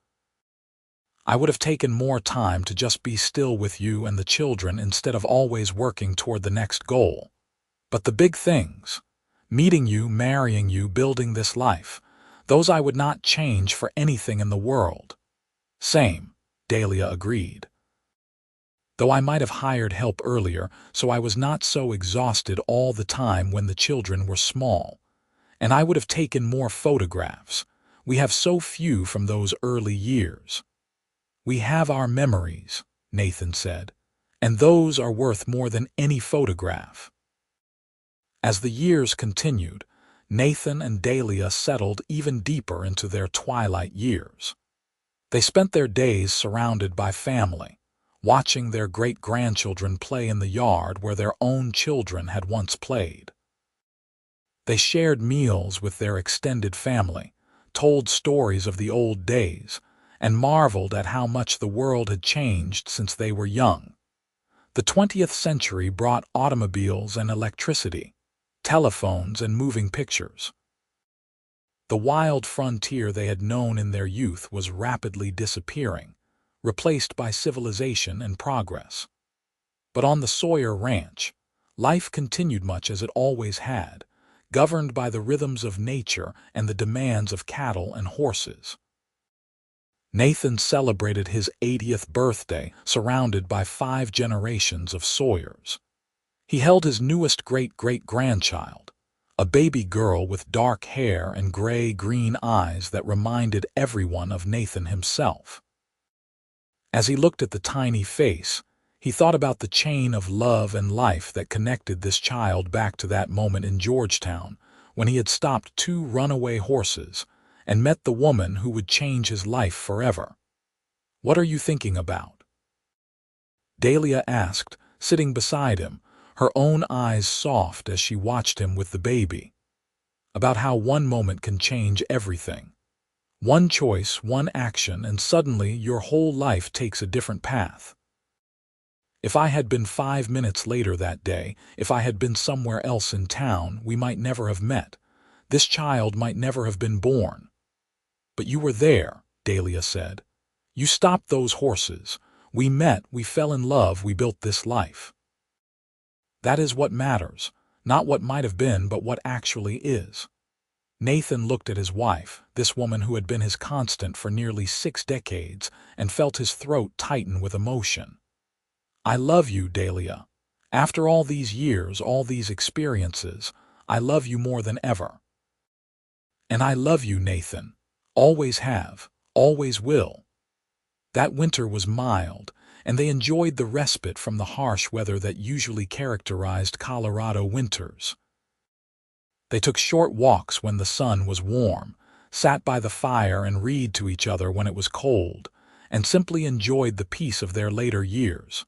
I would have taken more time to just be still with you and the children instead of always working toward the next goal. But the big things, meeting you, marrying you, building this life, those I would not change for anything in the world." "Same," Dahlia agreed. "Though I might have hired help earlier, so I was not so exhausted all the time when the children were small. And I would have taken more photographs. We have so few from those early years." "We have our memories," Nathan said, "and those are worth more than any photograph." As the years continued, Nathan and Dahlia settled even deeper into their twilight years. They spent their days surrounded by family, watching their great-grandchildren play in the yard where their own children had once played. They shared meals with their extended family, told stories of the old days, and marveled at how much the world had changed since they were young. The 20th century brought automobiles and electricity, telephones and moving pictures. The wild frontier they had known in their youth was rapidly disappearing, replaced by civilization and progress. But on the Sawyer ranch, life continued much as it always had, governed by the rhythms of nature and the demands of cattle and horses. Nathan celebrated his 80th birthday surrounded by 5 generations of Sawyers. He held his newest great-great-grandchild, a baby girl with dark hair and gray-green eyes that reminded everyone of Nathan himself. As he looked at the tiny face, he thought about the chain of love and life that connected this child back to that moment in Georgetown when he had stopped 2 runaway horses and met the woman who would change his life forever. "What are you thinking about?" Dahlia asked, sitting beside him, her own eyes soft as she watched him with the baby. "About how one moment can change everything. One choice, one action, and suddenly your whole life takes a different path. If I had been 5 minutes later that day, if I had been somewhere else in town, we might never have met. This child might never have been born. But you were there," Dahlia said. "You stopped those horses. We met, we fell in love, we built this life. That is what matters, not what might have been, but what actually is." Nathan looked at his wife, this woman who had been his constant for nearly 6 decades, and felt his throat tighten with emotion. "I love you, Dahlia. After all these years, all these experiences, I love you more than ever. And I love you, Nathan. Always have, always will." That winter was mild, and they enjoyed the respite from the harsh weather that usually characterized Colorado winters. They took short walks when the sun was warm, sat by the fire and read to each other when it was cold, and simply enjoyed the peace of their later years.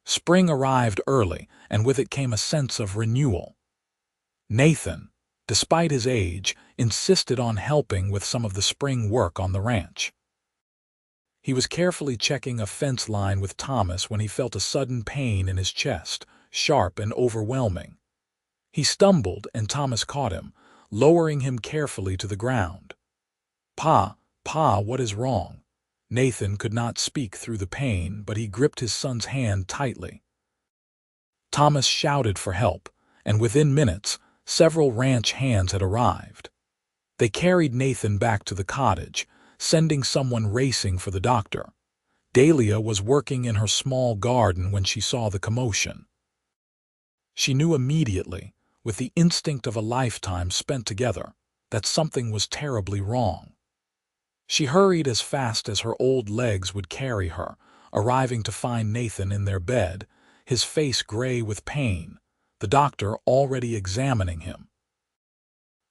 Spring arrived early, and with it came a sense of renewal. Nathan, despite his age, insisted on helping with some of the spring work on the ranch. He was carefully checking a fence line with Thomas when he felt a sudden pain in his chest, sharp and overwhelming. He stumbled, and Thomas caught him, lowering him carefully to the ground. Pa, what is wrong?" Nathan could not speak through the pain, but he gripped his son's hand tightly. Thomas shouted for help, and within minutes, several ranch hands had arrived. They carried Nathan back to the cottage, sending someone racing for the doctor. Dahlia was working in her small garden when she saw the commotion. She knew immediately, with the instinct of a lifetime spent together, that something was terribly wrong. She hurried as fast as her old legs would carry her, arriving to find Nathan in their bed, his face gray with pain, the doctor already examining him.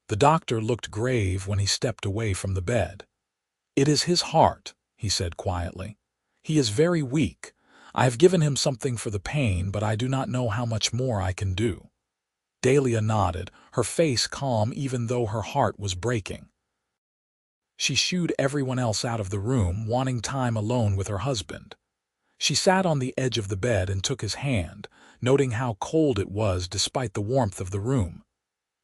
The doctor looked grave when he stepped away from the bed. "It is his heart," he said quietly. "He is very weak. I have given him something for the pain, but I do not know how much more I can do." Dahlia nodded, her face calm even though her heart was breaking. She shooed everyone else out of the room, wanting time alone with her husband. She sat on the edge of the bed and took his hand, noting how cold it was despite the warmth of the room.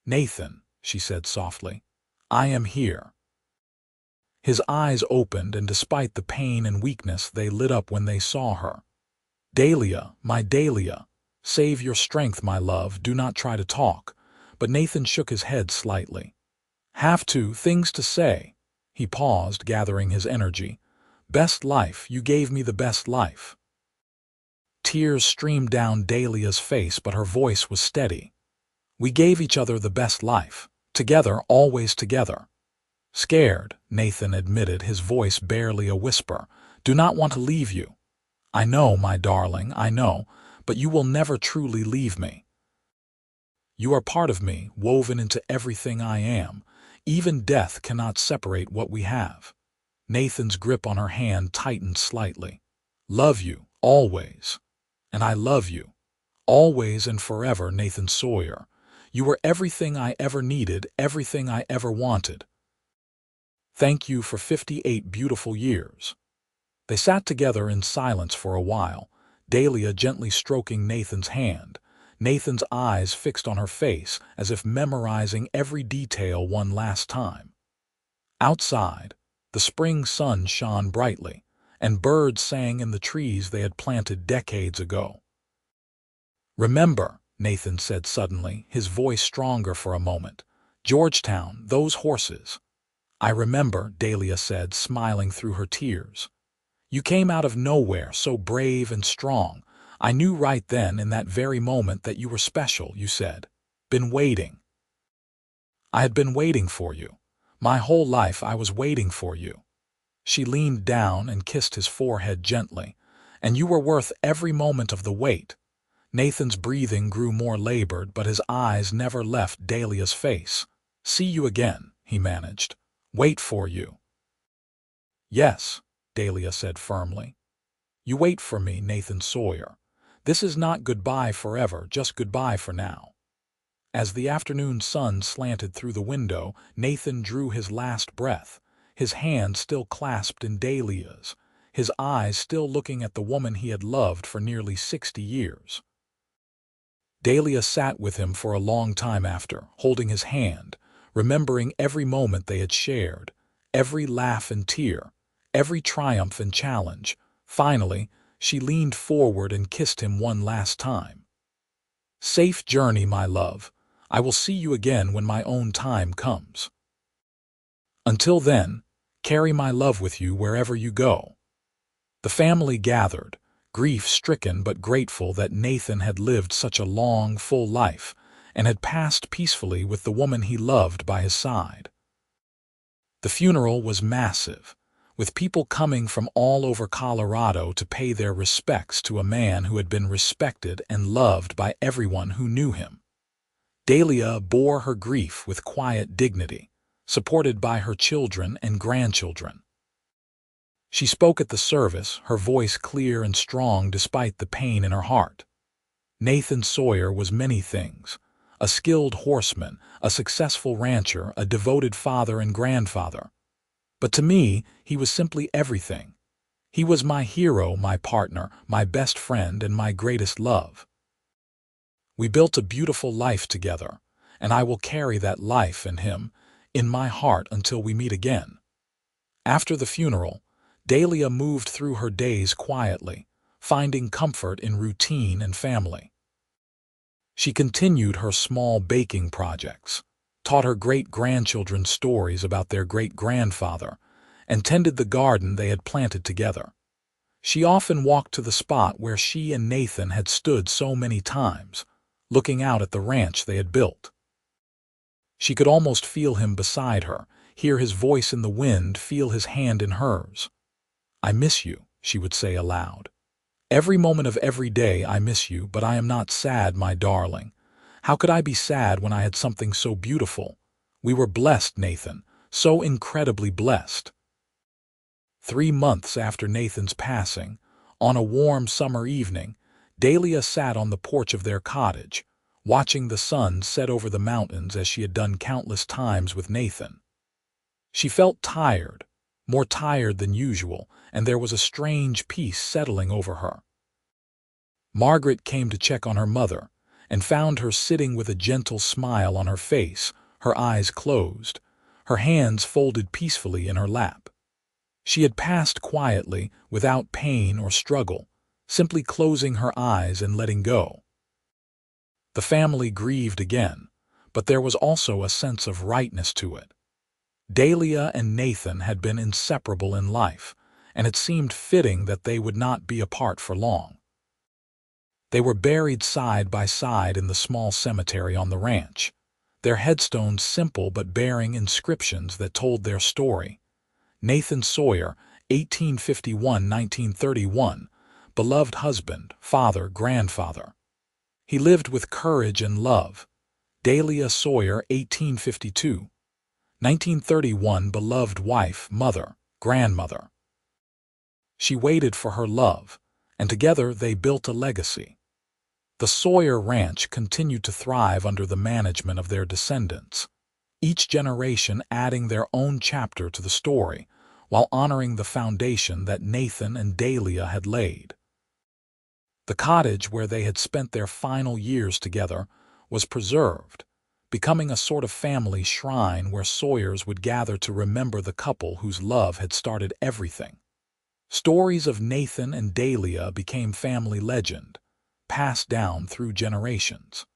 "Nathan," she said softly, "I am here." His eyes opened, and despite the pain and weakness, they lit up when they saw her. "Dahlia, my Dahlia, save your strength, my love, do not try to talk." But Nathan shook his head slightly. Things to say." He paused, gathering his energy. "Best life, you gave me the best life." Tears streamed down Dahlia's face, but her voice was steady. "We gave each other the best life. Together, always together." "Scared," Nathan admitted, his voice barely a whisper. "Do not want to leave you. I know, my darling, I know, but you will never truly leave me. You are part of me, woven into everything I am. Even death cannot separate what we have." Nathan's grip on her hand tightened slightly. "Love you, always. And I love you. Always and forever, Nathan Sawyer. You were everything I ever needed, everything I ever wanted. Thank you for 58 beautiful years." They sat together in silence for a while, Dahlia gently stroking Nathan's hand, Nathan's eyes fixed on her face as if memorizing every detail one last time. Outside, the spring sun shone brightly, and birds sang in the trees they had planted decades ago. "Remember," Nathan said suddenly, his voice stronger for a moment, "Georgetown, those horses." "I remember," Dahlia said, smiling through her tears. "You came out of nowhere, so brave and strong. I knew right then, in that very moment, that you were special," you said. "Been waiting. I had been waiting for you. My whole life I was waiting for you." She leaned down and kissed his forehead gently. "And you were worth every moment of the wait." Nathan's breathing grew more labored, but his eyes never left Dahlia's face. "See you again," he managed. "Wait for you." "Yes," Dahlia said firmly. "You wait for me, Nathan Sawyer. This is not goodbye forever, just goodbye for now." As the afternoon sun slanted through the window, Nathan drew his last breath, his hand still clasped in Dahlia's, his eyes still looking at the woman he had loved for nearly 60 years. Dahlia sat with him for a long time after, holding his hand, remembering every moment they had shared, every laugh and tear, every triumph and challenge. Finally, she leaned forward and kissed him one last time. "Safe journey, my love. I will see you again when my own time comes. Until then, carry my love with you wherever you go." The family gathered, grief-stricken but grateful that Nathan had lived such a long, full life and had passed peacefully with the woman he loved by his side. The funeral was massive, with people coming from all over Colorado to pay their respects to a man who had been respected and loved by everyone who knew him. Dahlia bore her grief with quiet dignity, supported by her children and grandchildren. She spoke at the service, her voice clear and strong despite the pain in her heart. Nathan Sawyer was many things: a skilled horseman, a successful rancher, a devoted father and grandfather. But to me, he was simply everything. He was my hero, my partner, my best friend, and my greatest love. We built a beautiful life together, and I will carry that life and him in my heart until we meet again. After the funeral, Dahlia moved through her days quietly, finding comfort in routine and family. She continued her small baking projects, taught her great-grandchildren stories about their great-grandfather, and tended the garden they had planted together. She often walked to the spot where she and Nathan had stood so many times, looking out at the ranch they had built. She could almost feel him beside her, hear his voice in the wind, feel his hand in hers. "I miss you," she would say aloud. "Every moment of every day I miss you, but I am not sad, my darling. How could I be sad when I had something so beautiful? We were blessed, Nathan, so incredibly blessed." 3 months after Nathan's passing, on a warm summer evening, Dahlia sat on the porch of their cottage, watching the sun set over the mountains as she had done countless times with Nathan. She felt tired, more tired than usual, and there was a strange peace settling over her. Margaret came to check on her mother, and found her sitting with a gentle smile on her face, her eyes closed, her hands folded peacefully in her lap. She had passed quietly, without pain or struggle, simply closing her eyes and letting go. The family grieved again, but there was also a sense of rightness to it. Dahlia and Nathan had been inseparable in life, and it seemed fitting that they would not be apart for long. They were buried side by side in the small cemetery on the ranch, their headstones simple but bearing inscriptions that told their story. Nathan Sawyer, 1851–1931, beloved husband, father, grandfather. He lived with courage and love. Dahlia Sawyer, 1852–1931, beloved wife, mother, grandmother. She waited for her love, and together they built a legacy. The Sawyer Ranch continued to thrive under the management of their descendants, each generation adding their own chapter to the story, while honoring the foundation that Nathan and Dahlia had laid. The cottage where they had spent their final years together was preserved, becoming a sort of family shrine where Sawyers would gather to remember the couple whose love had started everything. Stories of Nathan and Dahlia became family legend, passed down through generations.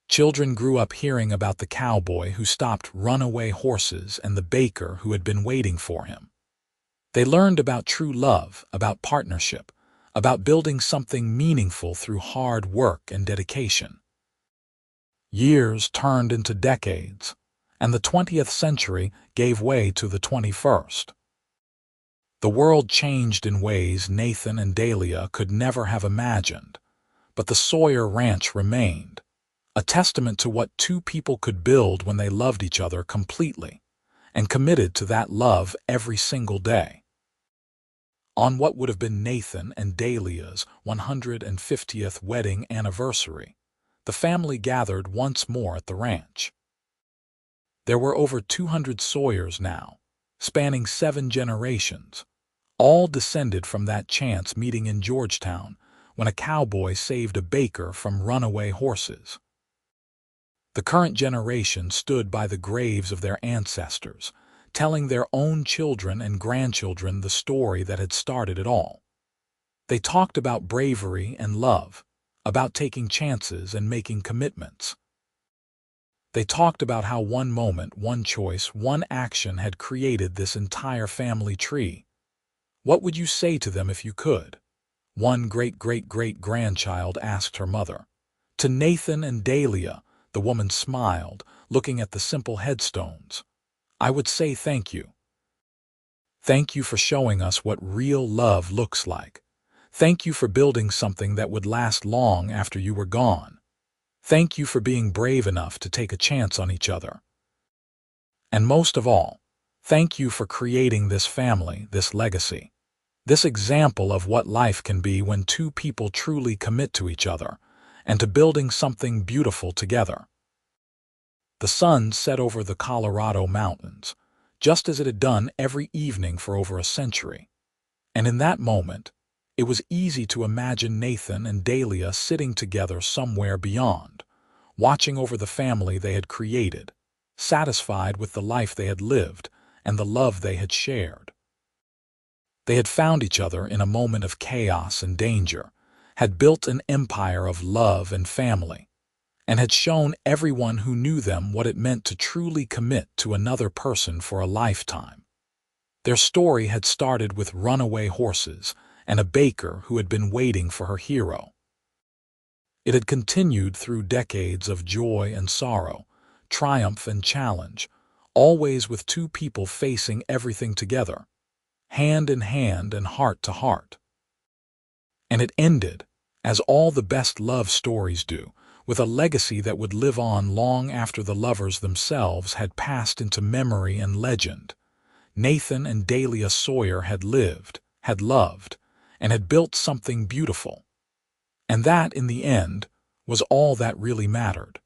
Children grew up hearing about the cowboy who stopped runaway horses and the baker who had been waiting for him. They learned about true love, about partnership, about building something meaningful through hard work and dedication. Years turned into decades, and the 20th century gave way to the 21st. The world changed in ways Nathan and Dahlia could never have imagined, but the Sawyer Ranch remained, a testament to what two people could build when they loved each other completely and committed to that love every single day. On what would have been Nathan and Dahlia's 150th wedding anniversary, the family gathered once more at the ranch. There were over 200 Sawyers now, spanning 7 generations, all descended from that chance meeting in Georgetown when a cowboy saved a baker from runaway horses. The current generation stood by the graves of their ancestors, telling their own children and grandchildren the story that had started it all. They talked about bravery and love, about taking chances and making commitments. They talked about how one moment, one choice, one action had created this entire family tree. What would you say to them if you could? One great-great-great-grandchild asked her mother. To Nathan and Dahlia, the woman smiled, looking at the simple headstones. I would say thank you. Thank you for showing us what real love looks like. Thank you for building something that would last long after you were gone. Thank you for being brave enough to take a chance on each other. And most of all, thank you for creating this family, this legacy, this example of what life can be when two people truly commit to each other and to building something beautiful together. The sun set over the Colorado mountains, just as it had done every evening for over a century. And in that moment, it was easy to imagine Nathan and Dahlia sitting together somewhere beyond, watching over the family they had created, satisfied with the life they had lived and the love they had shared. They had found each other in a moment of chaos and danger, had built an empire of love and family, and had shown everyone who knew them what it meant to truly commit to another person for a lifetime. Their story had started with runaway horses and a baker who had been waiting for her hero. It had continued through decades of joy and sorrow, triumph and challenge, always with two people facing everything together, hand in hand and heart to heart. And it ended, as all the best love stories do, with a legacy that would live on long after the lovers themselves had passed into memory and legend. Nathan and Dahlia Sawyer had lived, had loved, and had built something beautiful. And that, in the end, was all that really mattered.